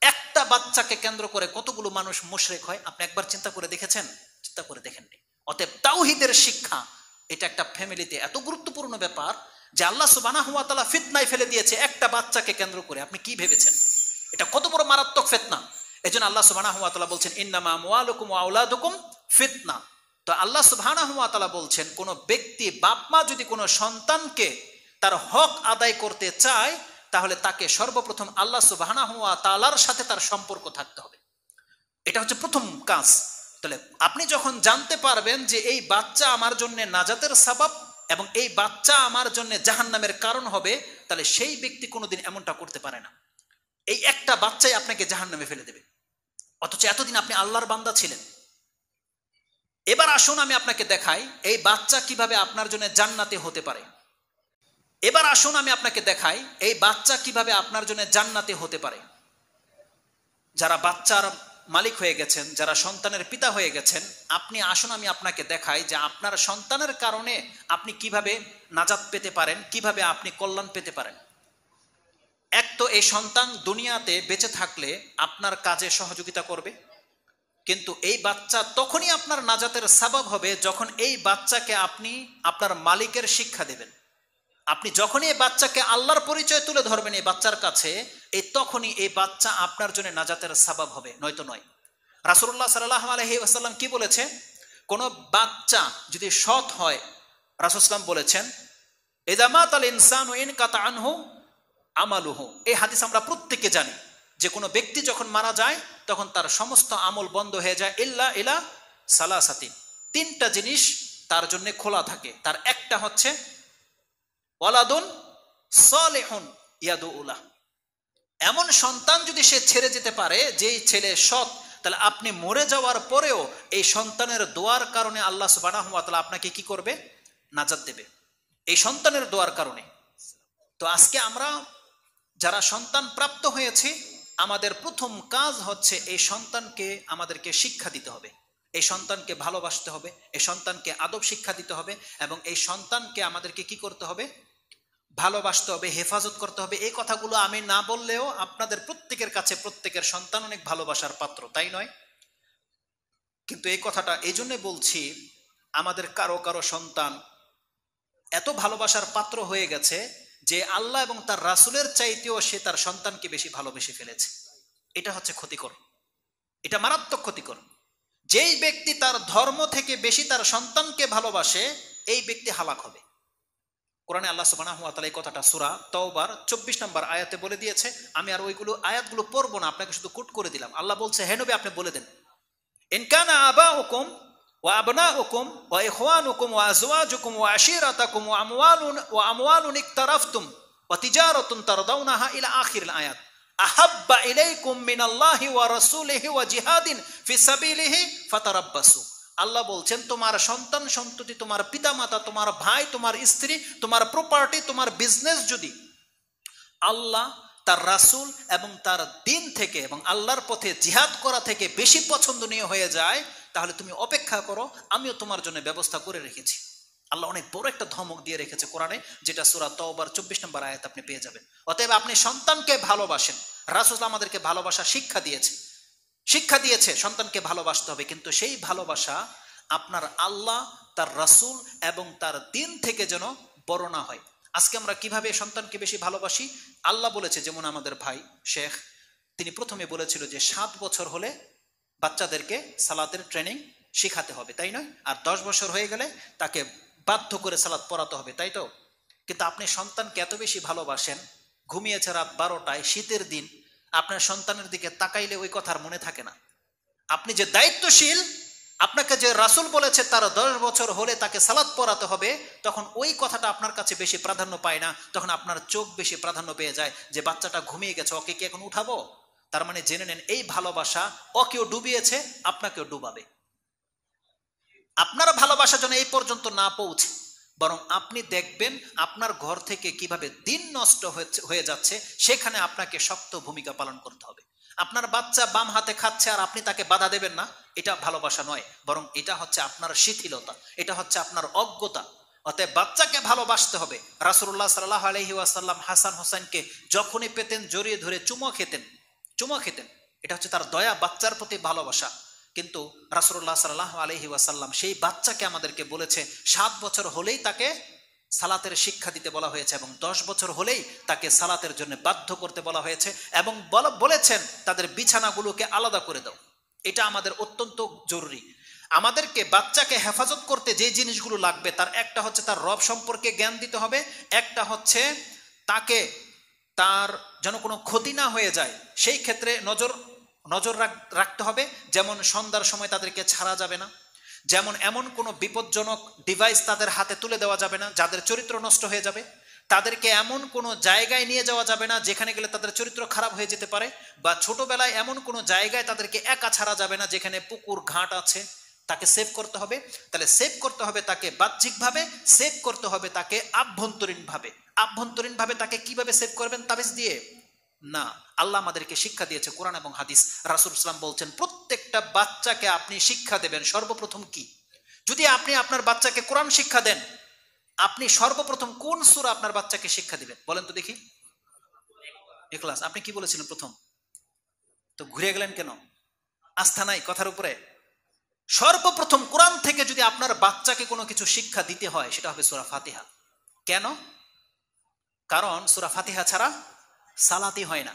Speaker 1: একটা বাচ্চাকে কেন্দ্র করে কতগুলো মানুষ মুশরিক হয় আপনি একবার চিন্তা করে দেখেছেন? চিন্তা করে দেখেননি। অতএব তাওহীদের শিক্ষা এটা একটা ফ্যামিলিতে এত গুরুত্বপূর্ণ ব্যাপার যে আল্লাহ সুবহানাহু ওয়া তাআলা ফিতনায় ফেলে দিয়েছে একটা বাচ্চাকে কেন্দ্র করে। আপনি কি ভেবেছেন এটা কত বড় মারাত্মক ফিতনা? এজন্য আল্লাহ সুবহানাহু ওয়া তাআলা বলছেন ইন্নামা আমওয়ালুকুম ওয়া আওলাদুকুম ফিতনা। তো আল্লাহ সুবহানাহু ওয়া তাআলা বলছেন কোন ব্যক্তি, বাপ মা যদি কোনো সন্তানকে তার হক আদায় করতে চায়, তাহলে তাকে সর্বপ্রথম আল্লাহ সুবহানাহু ওয়া তাআলার সাথে তার সম্পর্ক থাকতে হবে। এটা হচ্ছে প্রথম কাজ। তাহলে আপনি যখন জানতে পারবেন যে এই বাচ্চা আমার জন্য নাজাতের সাবাব এবং এই বাচ্চা আমার জন্য জাহান্নামের কারণ হবে, তাহলে সেই ব্যক্তি কোনোদিন এমনটা করতে পারে না। এই একটা বাচ্চাই আপনাকে জাহান্নামে ফেলে দেবে, অথচ এতদিন আপনি আল্লাহর বান্দা ছিলেন। এবার আসুন আমি আপনাকে দেখাই এই বাচ্চা কিভাবে আপনার জন্য জান্নাতে হতে পারে। এবার আসুন আমি আপনাকে দেখাই এই বাচ্চা কিভাবে আপনার জন্য জান্নাতে হতে পারে। যারা বাচ্চার মালিক হয়ে গেছেন, যারা সন্তানের পিতা হয়ে গেছেন, আপনি আসুন আমি আপনাকে দেখাই যে আপনার সন্তানের কারণে আপনি কিভাবে নাজাত পেতে পারেন, কিভাবে আপনি কল্যাণ পেতে পারেন। এক তো এই সন্তান দুনিয়াতে বেঁচে থাকলে আপনার কাজে সহযোগিতা করবে, কিন্তু এই বাচ্চা তখনই আপনার নাজাতের সাবাব হবে যখন এই বাচ্চাকে আপনি আপনার মালিকের শিক্ষা দেবেন। আপনি যখনই এই বাচ্চাকে আল্লাহর পরিচয় তুলে ধরবেন এই বাচ্চার কাছে, এই তখনই এই বাচ্চা আপনার জন্য নাজাতের সাবাব হবে, নয়তো নয়। রাসূলুল্লাহ সাল্লাল্লাহু আলাইহি ওয়াসাল্লাম কি বলেছে? কোন বাচ্চা যদি সৎ হয়, রাসূল সাল্লাল্লাহু বলেছেন ইযা মাতাল ইনসানু ইনকাতা আনহু আমালুহু। এই হাদিস আমরা প্রত্যেকে জানি যে কোনো ব্যক্তি যখন মারা যায় তখন তার সমস্ত আমল বন্ধ হয়ে যায় ইল্লা ইলা সালাসাতিন। তিনটা জিনিস তার জন্য খোলা থাকে। তার একটা হচ্ছে ওয়ালাদুন সালিহুন ইয়াদুউলা, এমন সন্তান যদি সে ছেড়ে যেতে পারে যেই ছেলে সৎ, তাহলে আপনি মরে যাওয়ার পরেও এই সন্তানের দোয়ার কারণে আল্লাহ সুবহানাহু ওয়া তাআলা আপনাকে কি করবে? নাজাত দেবে, এই সন্তানের দোয়ার কারণে। তো আজকে আমরা যারা সন্তান প্রাপ্ত হয়েছি, আমাদের প্রথম কাজ হচ্ছে এই সন্তানকে আমাদেরকে শিক্ষা দিতে হবে, এই সন্তানকে ভালোবাসতে হবে, এই সন্তানকে আদব শিক্ষা দিতে হবে, এবং এই সন্তানকে আমাদেরকে কি করতে হবে? ভালোবাসতে হবে, হেফাজত করতে হবে। এই কথাগুলো আমি না বললেও আপনাদের প্রত্যেকের কাছে প্রত্যেকের সন্তান অনেক ভালোবাসার পাত্র, তাই নয়? কিন্তু এই কথাটা এই জন্য বলছি, আমাদের কারো কারো সন্তান এত ভালোবাসার পাত্র হয়ে গেছে যে আল্লাহ এবং তার রাসূলের চাইতেও সে তার সন্তানকে বেশি ভালোবেসে ফেলেছে। এটা হচ্ছে ক্ষতিকর, এটা মারাত্মক ক্ষতিকর। যেই ব্যক্তি তার ধর্ম থেকে বেশি তার সন্তানকে ভালোবাসে, এই ব্যক্তি হালাক হবে। কোরআনে আল্লাহ সুবহানাহু ওয়া তাআলা এই কথাটা সূরা তাওবার 24 নম্বর আয়াতে বলে দিয়েছে। আমি আর ওইগুলো আয়াতগুলো পড়বো না, আপনাকে শুধু কোট করে দিলাম। আল্লাহ বলছে, হে নবী আপনি বলে দেন, ইন কানা আবাউকুম ওয়া আবনাউকুম ওয়া ইখওয়ানুকুম ওয়া আজওয়াজুকুম ওয়া আশিরাতাকুম ওয়া আমওয়ালুন ইকতারাফতুম ওয়া তিজারাতুন তারদাউনাহা ইলা আখিরিল আয়াত আহাব্বা ইলাইকুম মিনাল্লাহি ওয়া রাসূলিহি ওয়া জিহাদিন ফি সাবিলিহি ফাতারাব্বাসু। আল্লাহ বলছেন, তোমার সন্তান সন্ততি, তোমার পিতামাতা, তোমার ভাই, তোমার স্ত্রী, তোমার প্রপার্টি, তোমার বিজনেস যদি আল্লাহ, তার রাসূল এবং তার দিন থেকে এবং আল্লাহর পথে জিহাদ করা থেকে বেশি পছন্দনীয় হয়ে যায়, তাহলে তুমি অপেক্ষা করো, আমিও তোমার জন্য ব্যবস্থা করে রেখেছি। আল্লাহ অনেক বড় একটা ধমক দিয়ে রেখেছে কোরআনে, যেটা সূরা তাওবার 24 নম্বর আয়াত আপনি পেয়ে যাবেন। অতএব আপনি সন্তানকে ভালোবাসেন, রাসূল আমাদেরকে ভালোবাসা শিক্ষা দিয়েছে সন্তানকে ভালোবাসতে হবে, কিন্তু সেই ভালোবাসা আপনার আল্লাহ, তার রাসূল এবং তার দিন থেকে যেন বড় না হয়। আজকে আমরা কিভাবে সন্তানকে বেশি ভালোবাসি? আল্লাহ বলেছে, যেমন আমাদের ভাই শেখ, তিনি প্রথমে বলেছিল যে 7 বছর হলে বাচ্চাদেরকে সালাতের ট্রেনিং শেখাতে হবে, তাই নয়? আর 10 বছর হয়ে গেলে তাকে বাধ্য করে সালাত পড়াতে হবে, তাই তো? কিন্তু আপনি সন্তানকে এত বেশি ভালোবাসেন, ঘুমিয়েছে রাত 12টায় শীতের দিন, আপনার সন্তানের দিকে তাকাইলে ওই কথার মনে থাকে না। আপনি যে দায়িত্বশীল, আপনাকে যে রাসূল বলেছে তার 10 বছর হলে তাকে সালাত পড়াতে হবে, তখন ওই কথাটা আপনার কাছে বেশি প্রাধান্য পায় না, তখন আপনার চোখ বেশি প্রাধান্য পেয়ে যায় যে বাচ্চাটা ঘুমিয়ে গেছে, ওকে কি এখন উঠাবো? তার মানে জেনে নেন, এই ভালোবাসা ওকেও ডুবিয়েছে, আপনাকেও ডুবাবে। আপনার ভালোবাসা যেন এই পর্যন্ত না পৌঁছে, বরং আপনি দেখবেন আপনার ঘর থেকে কিভাবে দিন নষ্ট হয়ে যাচ্ছে, সেখানে আপনাকে শক্ত ভূমিকা পালন করতে হবে। আপনার বাচ্চা বাম হাতে খাচ্ছে আর আপনি তাকে বাধা দেবেন না, এটা ভালোবাসা নয়, বরং এটা হচ্ছে আপনার শিথিলতা, এটা হচ্ছে আপনার অজ্ঞতা। অতএব বাচ্চাকে ভালোবাসতে হবে। রাসূলুল্লাহ সাল্লাল্লাহু আলাইহি ওয়াসাল্লাম হাসান হোসেনকে যখনই পেতেন জড়িয়ে ধরে চুমো খেতেন। এটা হচ্ছে তার দয়া, বাচ্চার প্রতি ভালোবাসা। কিন্তু রাসূলুল্লাহ সাল্লাল্লাহু আলাইহি ওয়াসাল্লাম সেই বাচ্চাকে আমাদেরকে বলেছে 7 বছর হলেই তাকে সালাতের শিক্ষা দিতে বলা হয়েছে, এবং 10 বছর হলেই তাকে সালাতের জন্য বাধ্য করতে বলা হয়েছে, এবং বলেছেন তাদের বিছানাগুলোকে আলাদা করে দাও। এটা আমাদের অত্যন্ত জরুরি। আমাদেরকে বাচ্চাকে হেফাজত করতে যে জিনিসগুলো লাগবে, তার একটা হচ্ছে তার রব সম্পর্কে জ্ঞান দিতে হবে, একটা হচ্ছে তাকে তার যেন কোনো ক্ষতি না হয়ে যায় সেই ক্ষেত্রে নজর রাখতে হবে। যেমন সন্ধ্যার সময় তাদেরকে ছাড়া যাবে না, যেমন এমন কোনো বিপজ্জনক ডিভাইস তাদের হাতে তুলে দেওয়া যাবে না যাদের চরিত্র নষ্ট হয়ে যাবে, তাদেরকে এমন কোনো জায়গায় নিয়ে যাওয়া যাবে না যেখানে গেলে তাদের চরিত্র খারাপ হয়ে যেতে পারে, বা ছোটবেলায় এমন কোনো জায়গায় তাদেরকে একা ছাড়া যাবে না যেখানে পুকুর ঘাট আছে, তাকে সেভ করতে হবে। তাহলে সেভ করতে হবে তাকে বাহ্যিকভাবে, সেভ করতে হবে তাকে আভ্যন্তরীণভাবে তাকে কিভাবে সেভ করবেন? তাবিজ দিয়ে না। আল্লাহ আমাদেরকে শিক্ষা দিয়েছে কোরআন এবং হাদিস। রাসূল সাল্লাল্লাহু আলাইহি ওয়াসাল্লাম বলছেন, প্রত্যেকটা বাচ্চাকে আপনি শিক্ষা দেবেন সর্বপ্রথম কি? যদি আপনি আপনার বাচ্চাকে কোরআন শিক্ষা দেন, আপনি সর্বপ্রথম কোন সূরা আপনার বাচ্চাকে শিক্ষা দিবেন বলেন তো দেখি? ইখলাস। আপনি কি বলেছিলেন প্রথম? তো ঘুরে গেলেন কেন? আস্থা নাই কথার উপরে? সর্বপ্রথম কোরআন থেকে যদি আপনার বাচ্চাকে কোনো কিছু শিক্ষা দিতে হয়, সেটা হবে সূরা ফাতিহা। কেন? কারণ সূরা ফাতিহা ছাড়া সালাতই হয় না।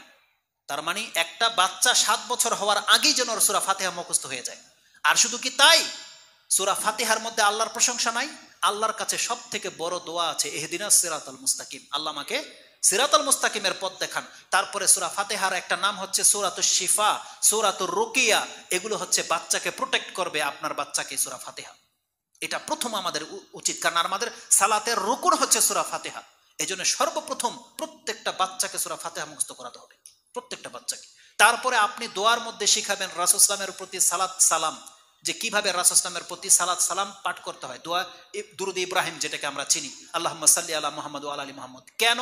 Speaker 1: তার মানে একটা বাচ্চা 7 বছর হওয়ার আগেই যেন ওর সূরা ফাতিহা মুখস্থ হয়ে যায়। আর শুধু কি তাই, সূরা ফাতিহার মধ্যে আল্লাহর প্রশংসা নাই? আল্লাহর কাছে সব থেকে বড় দোয়া আছে, ইহদিনাস সিরাতাল মুস্তাকিম, আল্লাহ আমাকে সিরাতাল মুস্তাকিমের পথ দেখান। তারপরে সূরা ফাতিহার একটা নাম হচ্ছে সূরাতুশ শিফা, সূরাতুর রুকিয়া, এগুলো হচ্ছে বাচ্চাকে প্রোটেক্ট করবে, আপনার বাচ্চাকে সূরা ফাতিহা। এটা প্রথম আমাদের উচিত, কারণ আমাদের সালাতের রুকুন হচ্ছে সূরা ফাতিহা। এই জন্য সর্বপ্রথম প্রত্যেকটা বাচ্চাকে সূরা ফাতিহা মুখস্থ করাতে হবে, প্রত্যেকটা বাচ্চাকে। তারপরে আপনি দোয়ার মধ্যে শিখাবেন রাসূল সাল্লাল্লাহু আলাইহি ওয়াসাল্লামের প্রতি সালাত সালাম, যে কিভাবে রাসূল সাল্লাল্লাহু আলাইহি ওয়াসাল্লামের প্রতি সালাত সালাম পাঠ করতে হয়। দোয়া দুরূদ ইব্রাহিম, যেটাকে আমরা চিনি, আল্লাহুম্মা সাল্লি আলা মুহাম্মদ ওয়া আলা আলি মুহাম্মদ। কেন?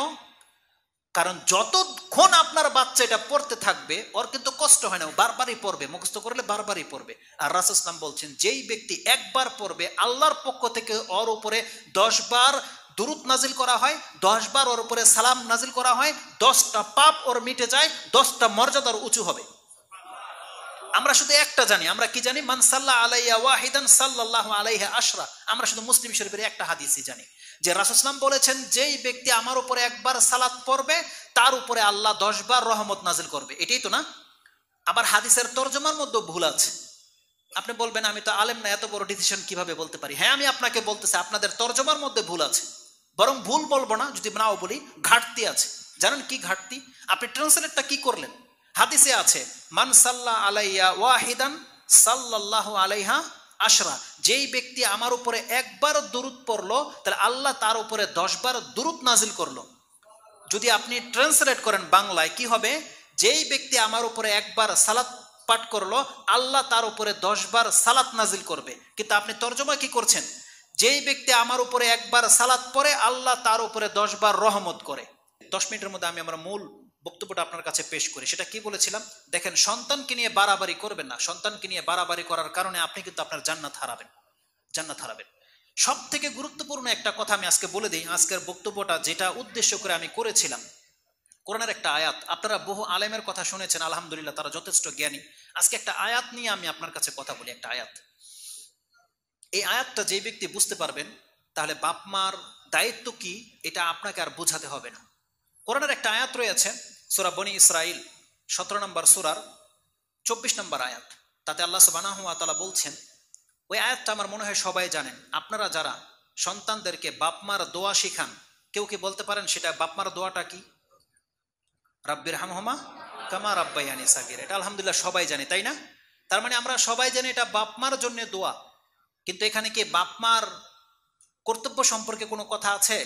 Speaker 1: কারণ যতক্ষণ আপনার বাচ্চা এটা পড়তে থাকবে ওর কিন্তু কষ্ট হয় না, বারবারই পড়বে, মুখস্থ করলে বারবারই পড়বে। আর রাসূল সাল্লাল্লাহু আলাইহি ওয়াসাল্লাম বলছেন, যেই ব্যক্তি একবার পড়বে আল্লাহর পক্ষ থেকে ওর উপরে 10 বার দুরূদ নাজিল করা হয়, 10 বার ওর উপরে সালাম নাজিল করা হয়, 10টা পাপ ওর মিটে যায়, 10টা মর্যাদার উঁচু হবে। আমরা শুধু একটা জানি, আমরা কি জানি? মান সাল্লা আলাইয়া ওয়াহিদান সাল্লাল্লাহু আলাইহি আশরা। আমরা শুধু মুসলিম শরীফের একটা হাদিসই জানি যে রাসূল সাল্লাল্লাহু আলাইহি ওয়াসাল্লাম বলেছেন, যেই ব্যক্তি আমার উপরে একবার সালাত পড়বে তার উপরে আল্লাহ 10 বার রহমত নাজিল করবে। এটাই তো না? আবার হাদিসের তরজমার মধ্যে ভুল আছে। আপনি বলবেন আমি তো আলেম না, এত বড় ডিসিশন কিভাবে বলতে পারি? হ্যাঁ, আমি আপনাকে বলতেছি আপনাদের তরজমার মধ্যে ভুল আছে। বরং ভুল বলবো না, যদি নাও বলি, ঘাটতি আছে। জানেন কি ঘাটতি? আপনি ট্রান্সলেটটা কি করলেন? হাদিসে আছে মান সাল্লা আলাইয়া ওয়াহিদান সাল্লাল্লাহু আলাইহা আশরা, যেই ব্যক্তি আমার উপরে একবার দুরূদ পড়লো তাহলে আল্লাহ তার উপরে 10 বার দুরূদ নাজিল করলো। যদি আপনি ট্রান্সলেট করেন বাংলায় কি হবে? যেই ব্যক্তি আমার উপরে একবার সালাত পাঠ করলো আল্লাহ তার উপরে 10 বার সালাত নাজিল করবে। কিন্তু আপনি তরজমা কি করছেন? যেই ব্যক্তি আমার উপরে একবার সালাত পড়ে আল্লাহ তার উপরে 10 বার রহমত করে। 10 মিনিটের মধ্যে আমি আমার মূল বক্তব্যটা আপনার কাছে পেশ করি। সেটা কি বলেছিলাম? দেখেন, সন্তানকে নিয়ে বাড়াবাড়ি করবেন না। সন্তানকে নিয়ে বাড়াবাড়ি করার কারণে আপনি কিন্তু আপনার জান্নাত হারাবেন, জান্নাত হারাবেন। সব থেকে গুরুত্বপূর্ণ একটা কথা আমি আজকে বলে দিই। আজকের বক্তব্যটা যেটা উদ্দেশ্য করে আমি করেছিলাম, কোরআনের একটা আয়াত, আপনারা বহু আলেমের কথা শুনেছেন, আলহামদুলিল্লাহ, তারা যথেষ্ট জ্ঞানী। আজকে একটা আয়াত নিয়ে আমি আপনার কাছে কথা বলি, একটা আয়াত। এই আয়াতটা যে ব্যক্তি বুঝতে পারবেন তাহলে বাপ মার দায়িত্ব কি এটা আপনাকে আর বোঝাতে হবে না। কোরআনের একটা আয়াত রয়েছে সূরা বনী ইসরাইল 17 নম্বর সূরার 24 নম্বর আয়াত। তাতে আল্লাহ সুবহানাহু ওয়া তাআলা বলছেন, ওই আয়াতটা আমার মনে হয় সবাই জানেন। আপনারা যারা সন্তানদেরকে বাপমার দোয়া শিখান, কেউ কি বলতে পারেন সেটা বাপমার দোয়াটা কি? রাব্বিরহামহুমা কামা রাব্বায়ানি সাগীরা। এটা আলহামদুলিল্লাহ সবাই জানে, তাই না? তার মানে আমরা সবাই জানি এটা বাপমার জন্য দোয়া। কিন্তু এখানে কি বাপমার কর্তব্য সম্পর্কে কোনো কথা আছে?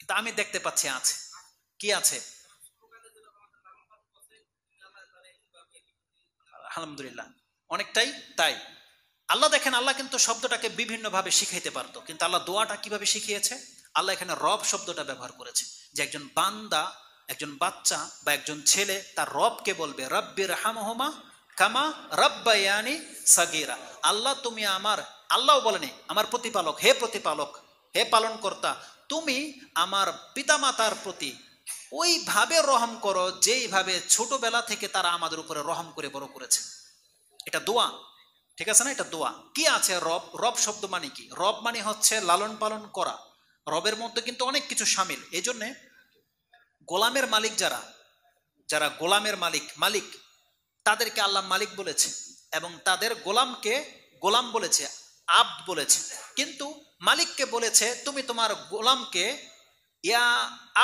Speaker 1: তা আমি দেখতে পাচ্ছি আছে। কি আছে? আলহামদুলিল্লাহ, অনেকটাই তাই। আল্লাহ দেখেন, আল্লাহ কিন্তু শব্দটাকে বিভিন্ন ভাবে শিখাইতে পারতো, কিন্তু আল্লাহ দোয়াটা কিভাবে শিখিয়েছে? আল্লাহ এখানে রব শব্দটা ব্যবহার করেছে, যে একজন বান্দা, একজন বাচ্চা বা একজন ছেলে তার রবকে বলবে রাব্বিরহামহুমা কামা রাব্বায়ানি সাগীরা। আল্লাহ তুমি আমার, আল্লাহও বলেনি আমার প্রতিপালক, হে প্রতিপালক, হে পালনকর্তা, তুমি আমার পিতামাতার প্রতি ওইভাবে রহম করো যেইভাবে ছোটবেলা থেকে তারা আমাদের উপরে রহম করে বড় করেছে। এটা দোয়া, ঠিক আছে না? এটা দোয়া। কি আছে রব? রব শব্দ মানে কি? রব মানে হচ্ছে লালন পালন করা। রবের মধ্যে কিন্তু অনেক কিছু শামিল। এই জন্যে গোলামের মালিক যারা, যারা গোলামের মালিক তাদেরকে আল্লাহ মালিক বলেছে এবং তাদের গোলামকে গোলাম বলেছে, আব্দ বলেছে। কিন্তু মালিককে বলেছে তুমি তোমার গোলামকে ইয়া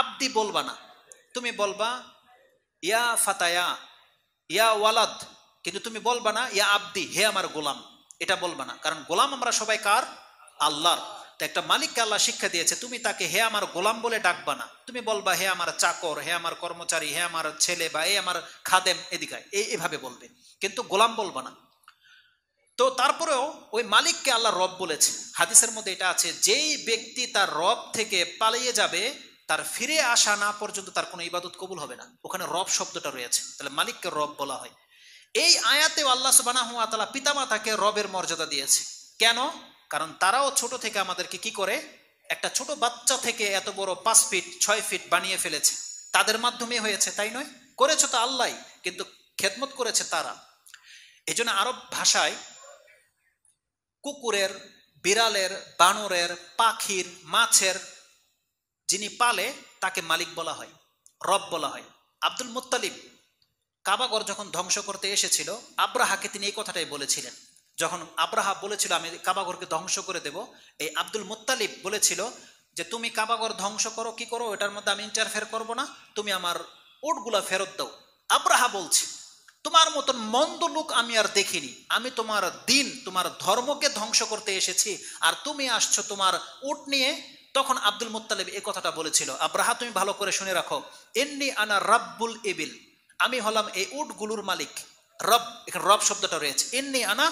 Speaker 1: আব্দি বলবা না, তুমি বলবা ইয়া ফাতায়া, ইয়া ওয়ালাদ, কিন্তু তুমি বলবা না ইয়া আব্দি, হে আমার গোলাম, এটা বলবা না। কারণ গোলাম আমরা সবাই কার? আল্লাহর। তো একটা মালিককে আল্লাহ শিক্ষা দিয়েছে, তুমি তাকে হে আমার গোলাম বলে ডাকবা না, তুমি বলবা হে আমার চাকর, হে আমার কর্মচারী, হে আমার ছেলে, বা এই আমার খাদেম, এদিকে এইভাবে বলবে, কিন্তু গোলাম বলবা না। তো তারপরেও ওই মালিককে আল্লাহ রব বলেছে। হাদিসের মধ্যে এটা আছে, যেই ব্যক্তি তার রব থেকে পালিয়ে যাবে তার ফিরে আসা না পর্যন্ত তার কোনো ইবাদত কবুল হবে না। ওখানে রব শব্দটা রয়েছে, তাহলে মালিককে রব বলা হয়। এই আয়াতেও আল্লাহ সুবহানাহু ওয়া তাআলা পিতামাতাকে রবের মর্যাদা দিয়েছে। কেন? কারণ তারাও ছোট থেকে আমাদেরকে কি করে, একটা ছোট বাচ্চা থেকে এত বড় 5 ফিট 6 ফিট বানিয়ে ফেলেছে, তাদের মাধ্যমে হয়েছে, তাই নয়? করেছে তো আল্লাহ, কিন্তু খেদমত করেছে তারা। এজন্য আরব ভাষায় কুকুরের, বিড়ালের, বানরের, পাখির, মাছের যিনি পালে তাকে মালিক বলা হয়, রব বলা হয়। আব্দুল মুত্তালিব কাবাঘর যখন ধ্বংস করতে এসেছিল, আব্রাহাকে তিনি এই কথাটাই বলেছিলেন। যখন আব্রাহা বলেছিল আমি কাবাঘরকে ধ্বংস করে দেব, এই আব্দুল মুত্তালিব বলেছিল যে তুমি কাবাঘর ধ্বংস করো কি করো, এটার মধ্যে আমি ইন্টারফেয়ার করব না, তুমি আমার উটগুলা ফেরত দাও। আব্রাহা বলছে তোমার মতন মন্দ লোক আমি আর দেখিনি, আমি তোমার দিন তোমার ধর্মকে ধ্বংস করতে এসেছি, আর তুমি আসছো তোমার উট নিয়ে। তখন আব্দুল মুত্তালিব এই কথাটা বলেছিল, আব্রাহা তুমি ভালো করে শুনে রাখো, ইন্নী আনা রাব্বুল ইবিল, আমি হলাম এই উটগুলোর মালিক। রব, এখানে রব শব্দটা রয়েছে, ইন্নী আনা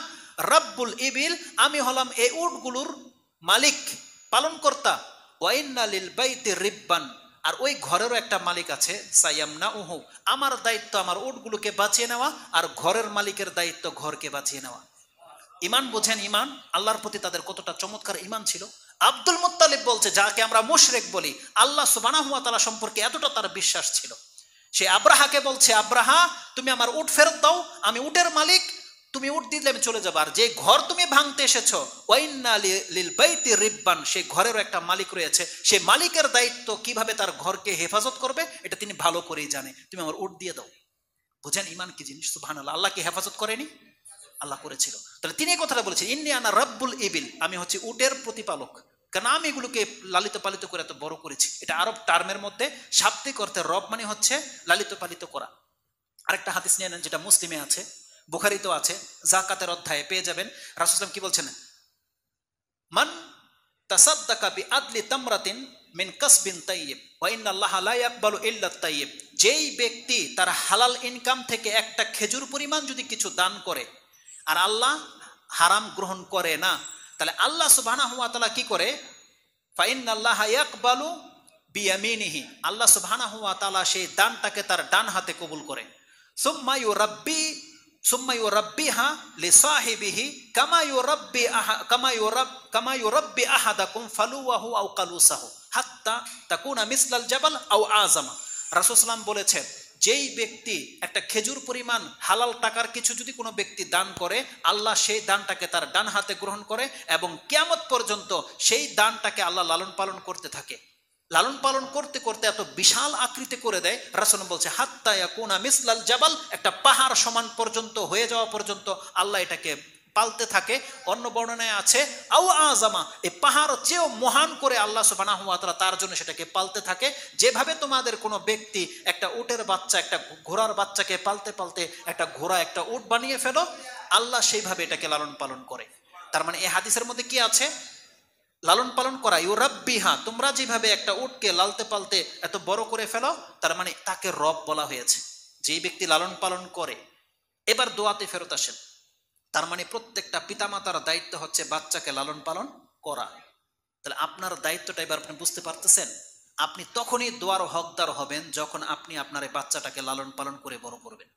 Speaker 1: রাব্বুল ইবিল, আমি হলাম এই উটগুলোর মালিক, পালনকর্তা। ওয়া ইন্না লিল বাইতি রিব্বান, আর ওই ঘরেরও একটা মালিক আছে, সায়ামনাউহু, আমার দায়িত্ব আমার উটগুলোকে বাঁচিয়ে নেওয়া, আর ঘরের মালিকের দায়িত্ব ঘরকে বাঁচিয়ে নেওয়া। ইমান বোঝেন, ইমান আল্লাহর প্রতি তাদের কতটা চমৎকার ইমান ছিল। আব্দুল মুত্তালিব বলছে, যাকে আমরা মুশরিক বলি, আল্লাহ সুবহানাহু ওয়া তাআলা সম্পর্কে এতটা তার বিশ্বাস ছিল, সে আব্রাহাকে বলছে আব্রাহা তুমি আমার উট ফেরত দাও, আমি উটের মালিক, তুমি উট দিলে আমি চলে যাবো। আর যে ঘর তুমি ভাঙতে এসেছো, ওয়াইন্না লিল বাইতি রিব্বান, সেই ঘরেরও একটা মালিক রয়েছে, সেই মালিকের দায়িত্ব কিভাবে তার ঘরকে হেফাজত করবে এটা তিনি ভালো করেই জানে, তুমি আমার উট দিয়ে দাও। বুঝেন ইমান কি জিনিস, সুবহানাল্লাহ। আল্লাহ কি হেফাজত করেনি? আল্লাহ করেছিল। তাহলে তিনি এই কথাটা বলেছেন, ইন্নী আনা রাব্বুল ইবিল, আমি হচ্ছে উটের প্রতিপালক, কারণ আমি এগুলোকে লালিত পালিত করে এত বড় করেছি। এটা আরব টার্মের মধ্যে শাব্দিক অর্থে রব মানে হচ্ছে লালিত পালিত করা। আরেকটা হাদিস নিয়ে নেন, যেটা মুসলিমে আছে, বুখারীতেও আছে, যাকাতের অধ্যায়ে পেয়ে যাবেন। রাসূল সাল্লাল্লাহু আলাইহি ওয়াসাল্লাম কি বলছেন, মান তাসাদ্দাকা বিআদলি তামরাতিন মিন কাসবিন তাইয়্যিব ওয়া ইন্নাল্লাহা লা ইয়াকবালু ইল্লা তাইয়্যিব, যেই ব্যক্তি তার হালাল ইনকাম থেকে একটা খেজুর পরিমাণ যদি কিছু দান করে, আর আল্লাহ হারাম গ্রহণ করে না, তাহলে আল্লাহ সুবহানাহু ওয়া তাআলা কি করে, ফা ইন্নাল্লাহা ইয়াকবালু বিয়ামিনিহি, আল্লাহ সুবহানাহু ওয়া তাআলা সেই দানটাকে তার ডান হাতে কবুল করে। সুম্মা ইউরাব্বিহা লিসাহিবিহি কামা ইউরাব্বি আহাদাকুম ফালুওয়াহু আও কালুসাহু হাত্তা তাকুনা মিসলাল জাবাল আও আযামা। রাসূল সাল্লাল্লাহু আলাইহি ওয়াসাল্লাম বলেছেন, যেই ব্যক্তি একটা খেজুর পরিমাণ হালাল টাকার কিছু যদি কোনো ব্যক্তি দান করে, আল্লাহ সেই দানটাকে তার ডান হাতে গ্রহণ করে এবং কিয়ামত পর্যন্ত সেই দানটাকে আল্লাহ লালন পালন করতে থাকে। লালন পালন করতে করতে এত বিশাল আকৃতি করে দেয়, রাসূল বলছে হাত্তা ইয়াকুনা মিসলাল জাবাল, একটা পাহাড় সমান পর্যন্ত হয়ে যাওয়া পর্যন্ত আল্লাহ এটাকে পালতে থাকে। অন্য বর্ণনায় আছে আও আযামা, এই পাহাড় চেয়েও মহান করে আল্লাহ সুবহানাহু ওয়া তাআলা তার জন্য সেটাকে পালতে থাকে। যেভাবে তোমাদের কোনো ব্যক্তি একটা উটের বাচ্চা, একটা ঘোড়ার বাচ্চাকে পালতে পালতে একটা ঘোড়া, একটা উট বানিয়ে ফেলো, আল্লাহ সেইভাবে এটাকে লালন পালন করে। তার মানে এই হাদিসের মধ্যে কি আছে, লালন পালন করা। ইউরাব্বিহা, তোমরা যেভাবে একটা উটকে লালতে পালতে এত বড় করে ফেলো, তার মানে তাকে রব বলা হয়েছে, যেই ব্যক্তি লালন পালন করে। এবার দোয়াতে ফেরত আসেন, তার মানে প্রত্যেকটা পিতামাতার দায়িত্ব হচ্ছে বাচ্চাকে লালন পালন করা। তাহলে আপনার দায়িত্বটা এবার আপনি বুঝতে পারতেছেন। আপনি তখনই দোয়ার হকদার হবেন যখন আপনি আপনার এই বাচ্চাটাকে লালন পালন করে বড় করবেন,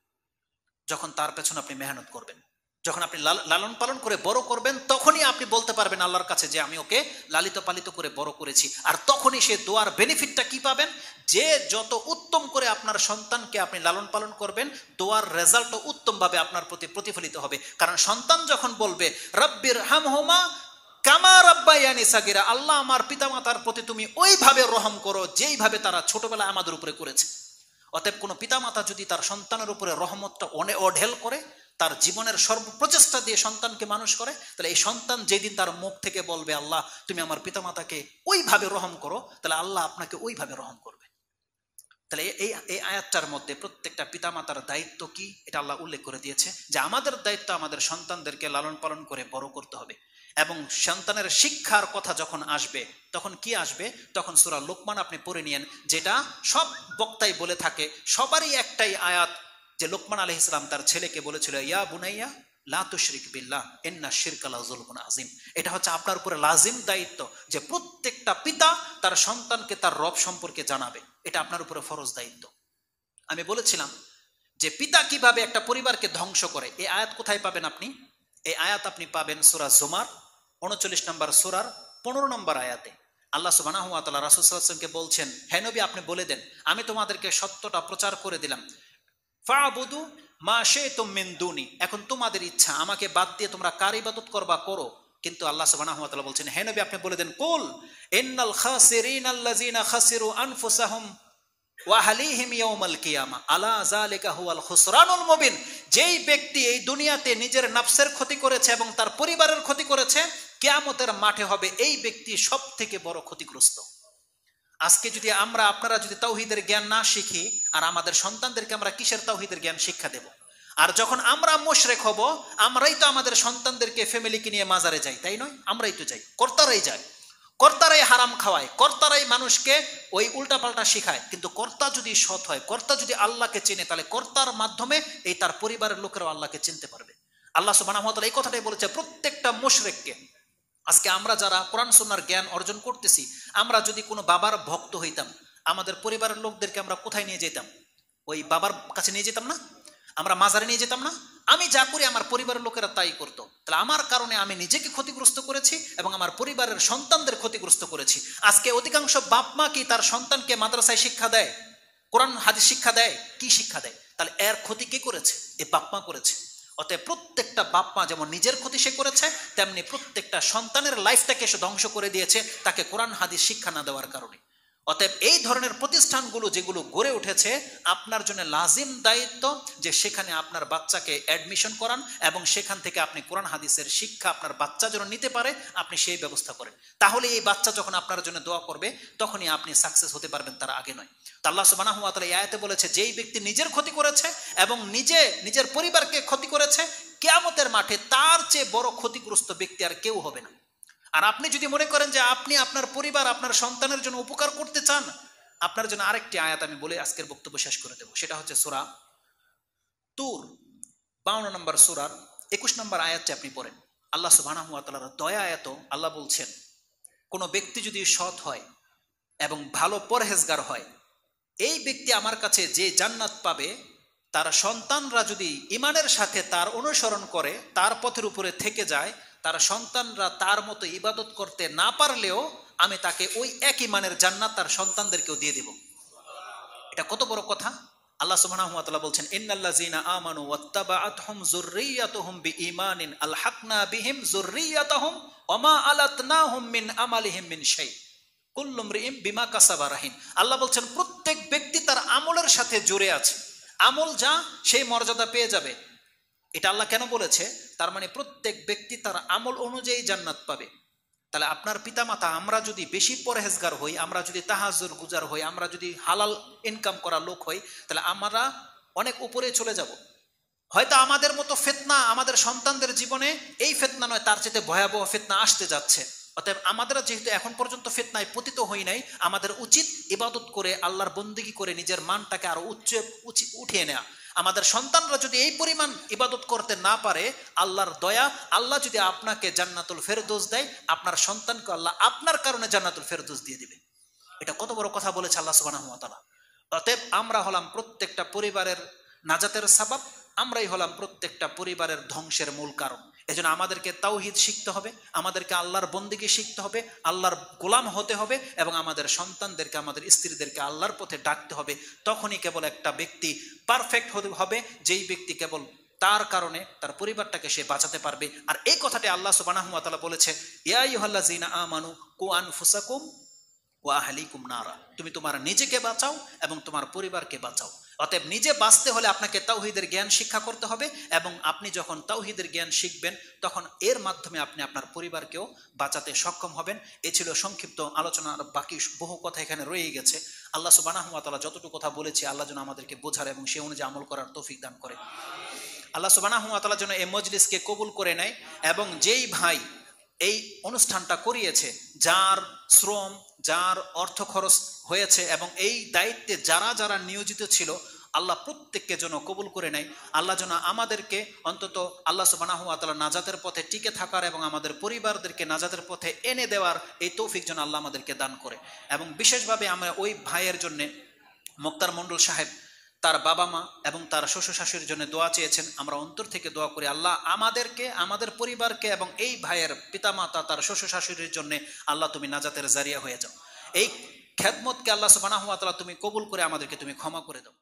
Speaker 1: যখন তার পেছনে আপনি মেহনত করবেন, যখন আপনি লালন পালন করে বড় করবেন, তখনই আপনি বলতে পারবেন আল্লাহর কাছে যে আমি ওকে লালিত পালিত করে বড় করেছি। আর তখনই সে দোয়ার বেনিফিটটা কি পাবেন, যে যত উত্তম করে আপনার সন্তানকে আপনি লালন পালন করবেন, দোয়ার রেজাল্টও উত্তমভাবে আপনার প্রতি প্রতিফলিত হবে। কারণ সন্তান যখন বলবে রব্বির হামহুমা কামা রাব্বায়ানি সাগীরা, আল্লাহ আমার পিতামাতার প্রতি তুমি ওইভাবে রহম করো যেইভাবে তারা ছোটবেলায় আমাদের উপরে করেছে। অতএব কোনো পিতামাতা যদি তার সন্তানের উপরে রহমতটা অঢেল করে, তার জীবনের সর্বপ্রচেষ্টা দিয়ে সন্তানকে মানুষ করে, তাহলে এই সন্তান যেদিন তার মুখ থেকে বলবে আল্লাহ তুমি আমার পিতামাতাকে ওইভাবে রহম করো, তাহলে আল্লাহ আপনাকে ওইভাবে রহম করবে। তাহলে এই আয়াতটার মধ্যে প্রত্যেকটা পিতামাতার দায়িত্ব কি এটা আল্লাহ উল্লেখ করে দিয়েছে, যে আমাদের দায়িত্ব আমাদের সন্তানদেরকে লালন পালন করে বড় করতে হবে। এবং সন্তানের শিক্ষার কথা যখন আসবে, তখন কি আসবে, তখন সূরা লোকমান আপনি পড়ে নিয়েন, যেটা সব বক্তাই বলে থাকে, সবারই একটাই আয়াত, যে লোকমান আলাইহিস সালাম তার ছেলেকে বলেছিল ইয়া বুনাইয়া লা তুশরিক বিল্লাহ ইন্না শিরকা লাযুলমুন আযীম। এটা হচ্ছে আপনার উপরে লাজিম দায়িত্ব, যে প্রত্যেকটা পিতা তার সন্তানকে তার রব সম্পর্কে জানাবে, এটা আপনার উপরে ফরজ দায়িত্ব। আমি বলেছিলাম যে পিতা কিভাবে একটা পরিবারকে ধ্বংস করে, এই আয়াত কোথায় পাবেন আপনি? এই আয়াত আপনি পাবেন সূরা জুমার 39 নম্বর সূরার 15 নম্বর আয়াতে। আল্লাহ সুবহানাহু ওয়া তাআলা রাসূল সাল্লাল্লাহু আলাইহি ওয়াসাল্লামকে বলছেন, হে নবী আপনি বলে দেন আমি তোমাদেরকে সত্যটা প্রচার করে দিলাম, ফাবুদু মা শি'তুম মিন দুনি, এখন তোমাদের ইচ্ছা, আমাকে বাদ দিয়ে তোমরা কার ইবাদত করবা করো, কিন্তু আল্লাহ সুবহানাহু ওয়া তাআলা বলছেন, হে নবী আপনি বলে দেন, কুল ইন্নাল খাসিরিনাল্লাযিনা খাসিরু আনফুসাহুম ওয়া আহলিহিম ইয়াউমাল কিয়ামা আলা যালিকা হুয়াল খুসরানুল মুবিন। যেই ব্যক্তি এই দুনিয়াতে নিজের নফসের ক্ষতি করেছে এবং তার পরিবারের ক্ষতি করেছে, কিয়ামতের মাঠে হবে এই ব্যক্তি সবথেকে বড় ক্ষতিগ্রস্ত। আজকে যদি আপনারা যদি তাওহীদের জ্ঞান না শিখি, আর আমাদের সন্তানদেরকে আমরা কিসের তাওহীদের জ্ঞান শিক্ষা দেব? আর যখন আমরা মুশরিক হব, আমরাই তো আমাদের সন্তানদেরকে ফ্যামিলিকে নিয়ে মাজারে যাই, তাই নয়? আমরাই তো যাই, কর্তারাই যায়, কর্তারাই হারাম খাওয়ায়, কর্তারাই মানুষকে ওই উল্টাপাল্টা শিখায়। কিন্তু কর্তা যদি সৎ হয়, কর্তা যদি আল্লাহকে চেনে, তাহলে কর্তার মাধ্যমে এই তার পরিবারের লোকেরাও আল্লাহকে চিনতে পারবে। আল্লাহ সুবহানাহু ওয়া তাআলা এই কথাটাই বলেছে প্রত্যেকটা মুশরিককে। আজকে আমরা যারা কোরআন সুন্নাহর জ্ঞান অর্জন করতেছি, আমরা যদি কোনো বাবার ভক্ত হইতাম, আমাদের পরিবারের লোকদেরকে আমরা কোথায় নিয়ে যেতাম? ওই বাবার কাছে নিয়ে যেতাম না? আমরা মাজারে নিয়ে যেতাম না? আমি যা করি আমার পরিবারের লোকেরা তাই করতো। তাহলে আমার কারণে আমি নিজেকে ক্ষতিগ্রস্ত করেছি এবং আমার পরিবারের সন্তানদের ক্ষতিগ্রস্ত করেছি। আজকে অধিকাংশ বাপ মা কি তার সন্তানকে মাদ্রাসায় শিক্ষা দেয়, কোরআন হাদিস শিক্ষা দেয়? কি শিক্ষা দেয়? তাহলে এর ক্ষতি কে করেছে? এ বাপ মা করেছে। অতএব প্রত্যেকটা বাপ মা যেমন নিজের ক্ষতি সে করেছে, তেমনি প্রত্যেকটা সন্তানের লাইফটাকে সে ধ্বংস করে দিয়েছে তাকে কোরআন হাদিস শিক্ষা না দেওয়ার কারণে। অতএব এই ধরনের প্রতিষ্ঠানগুলো যেগুলো গড়ে উঠেছে, আপনার জন্য লাজিম দায়িত্ব যে সেখানে আপনার বাচ্চাকে অ্যাডমিশন করান এবং সেখান থেকে আপনি কোরআন হাদিসের শিক্ষা আপনার বাচ্চা যেন নিতে পারে, আপনি সেই ব্যবস্থা করেন। তাহলে এই বাচ্চা যখন আপনার জন্য দোয়া করবে, তখনই আপনি সাকসেস হতে পারবেন, তার আগে নয়। তো আল্লাহ সুবহানাহু ওয়া তাআলা এই আয়াতে বলেছে, যেই ব্যক্তি নিজের ক্ষতি করেছে এবং নিজের পরিবারকে ক্ষতি করেছে, কিয়ামতের মাঠে তার চেয়ে বড় ক্ষতিগ্রস্ত ব্যক্তি আর কেউ হবে না। আর আপনি যদি মনে করেন যে আপনি আপনার পরিবার, আপনার সন্তানের জন্য উপকার করতে চান, আপনার জন্য আরেকটি আয়াত আমি বলে আজকের বক্তব্য শেষ করে দেব। সেটা হচ্ছে সূরা তুর 52 নম্বর সূরার 21 নম্বর আয়াতটি আপনি পড়েন। আল্লাহ সুবহানাহু ওয়া তাআলার দয়া আয়াত। আল্লাহ বলছেন, কোন ব্যক্তি যদি সৎ হয় এবং ভালো পরহেজগার হয়, এই ব্যক্তি আমার কাছে যে জান্নাত পাবে, তার সন্তানরা যদি ঈমানের সাথে তার অনুসরণ করে, তার পথের উপরে থেকে যায়, তার সন্তানরা তার মতো ইবাদত করতে না পারলেও আমি তাকে ওই এক ঈমানের জান্নাত তার সন্তানদেরকেও দিয়ে দেব। এটা কত বড় কথা! আল্লাহ সুবহানাহু ওয়া তাআলা বলছেন, ইন্নাল্লাযীনা আমানু ওয়াত্তাবাআতহুম যুররিয়্যাতুহুম বিঈমানিন আলহাকনা বিহিম যুররিয়্যাতাহুম ওয়া মা আলাতনাহুম মিন আমালিহিম মিন শাই কুল্লু ইমরিইন বিমা কাসাবা রাহিন। আল্লাহ বলছেন প্রত্যেক ব্যক্তি তার আমলের সাথে জুড়ে আছে, আমল যা সেই মর্যাদা পেয়ে যাবে। এটা আল্লাহ কেন বলেছে? তার মানে প্রত্যেক ব্যক্তি তার আমল অনুযায়ী জান্নাত পাবে। তাহলে আপনার পিতামাতা, আমরা যদি বেশি পরহেজগার হই, আমরা যদি তাহাজ্জুদ গুজার হই, আমরা যদি হালাল ইনকাম করা লোক হই, তাহলে আমরা অনেক উপরে চলে যাব। হয়তো আমাদের মতো ফিতনা আমাদের সন্তানদের জীবনে, এই ফিতনা নয় তার চেয়ে ভয়াবহ ফিতনা আসতে যাচ্ছে। অতএব আমাদের যেহেতু এখন পর্যন্ত ফিতনায় পতিত হই নাই, আমাদের উচিত ইবাদত করে আল্লাহর বন্দেগী করে নিজের মানটাকে আরো উঠিয়ে নেওয়া। আমাদের সন্তানরা যদি এই পরিমাণ ইবাদত করতে না পারে, আল্লাহর দয়া, আল্লাহ যদি আপনাকে জান্নাতুল ফেরদৌস দেয়, আপনার সন্তানকে আল্লাহ আপনার কারণে জান্নাতুল ফেরদৌস দিয়ে দিবে। এটা কত বড় কথা বলেছে আল্লাহ সুবহানাহু ওয়া তাআলা। অতএব আমরা হলাম প্রত্যেকটা পরিবারের নাজাতের সাবাব, আমরাই হলাম প্রত্যেকটা পরিবারের ধ্বংসের মূল কারণ। এজন্য আমাদেরকে তাওহীদ শিখতে হবে, আমাদেরকে আল্লাহর বন্দেগী শিখতে হবে, আল্লাহর গোলাম হতে হবে এবং আমাদের সন্তানদেরকে, আমাদের স্ত্রীদেরকে আল্লাহর পথে ডাকতে হবে। তখনই কেবল একটা ব্যক্তি পারফেক্ট হবে, যেই ব্যক্তি কেবল তার কারণে তার পরিবারটাকে সে বাঁচাতে পারবে। আর এই কথাটি আল্লাহ সুবহানাহু ওয়া তাআলা বলেছে, ইয়া আইয়ুহাল্লাযীনা আমানু কু আনফুসাকুম ওয়া আহলিকুম নারা। তুমি তোমার নিজেকে বাঁচাও এবং তোমার পরিবারকে বাঁচাও। অতএব নিজে বাঁচতে হলে আপনাকে তাওহীদের জ্ঞান শিক্ষা করতে হবে এবং আপনি যখন তাওহীদের জ্ঞান শিখবেন, তখন এর মাধ্যমে আপনি আপনার পরিবারকেও বাঁচাতে সক্ষম হবেন। এ ছিল সংক্ষিপ্ত আলোচনা, বাকি বহু কথা এখানে রয়ে গেছে। আল্লাহ সুবহানাহু ওয়া তাআলা যতটুকু কথা বলেছি, আল্লাহ যেন আমাদেরকে বোঝার এবং সে অনুযায়ী আমল করার তৌফিক দান করে। আল্লাহ সুবহানাহু ওয়া তাআলা যেন এই মজলিসকে কবুল করে নেয় এবং যেই ভাই এই অনুষ্ঠানটা করিয়েছে, যার শ্রম, যার অর্থ খরচ হয়েছে এবং এই দায়িত্বে যারা যারা নিয়োজিত ছিল, আল্লাহ প্রত্যেককে যেন কবুল করে নেয়। আল্লাহ যেন আমাদেরকে অন্তত আল্লাহ সুবহানাহু ওয়া তাআলা নাজাতের পথে টিকে থাকার এবং আমাদের পরিবারদেরকে নাজাতের পথে এনে দেওয়ার এই তৌফিক যেন আল্লাহ আমাদেরকে দান করে। এবং বিশেষভাবে আমরা ওই ভাইয়ের জন্য, মুক্তার মণ্ডল সাহেব, তার বাবা মা এবং তার শ্বশুর শাশুড়ির জন্য দোয়া চেয়েছেন। আমরা অন্তর থেকে দোয়া করি, আল্লাহ আমাদেরকে, আমাদের পরিবারকে এবং এই ভাইয়ের পিতামাতা, তার শ্বশুর শাশুড়ির জন্য আল্লাহ তুমি নাজাতের জারিয়া হয়ে যাও। এই খেদমতকে আল্লাহ সুবহানাহু ওয়া তাআলা তুমি কবুল করে আমাদেরকে তুমি ক্ষমা করে দাও।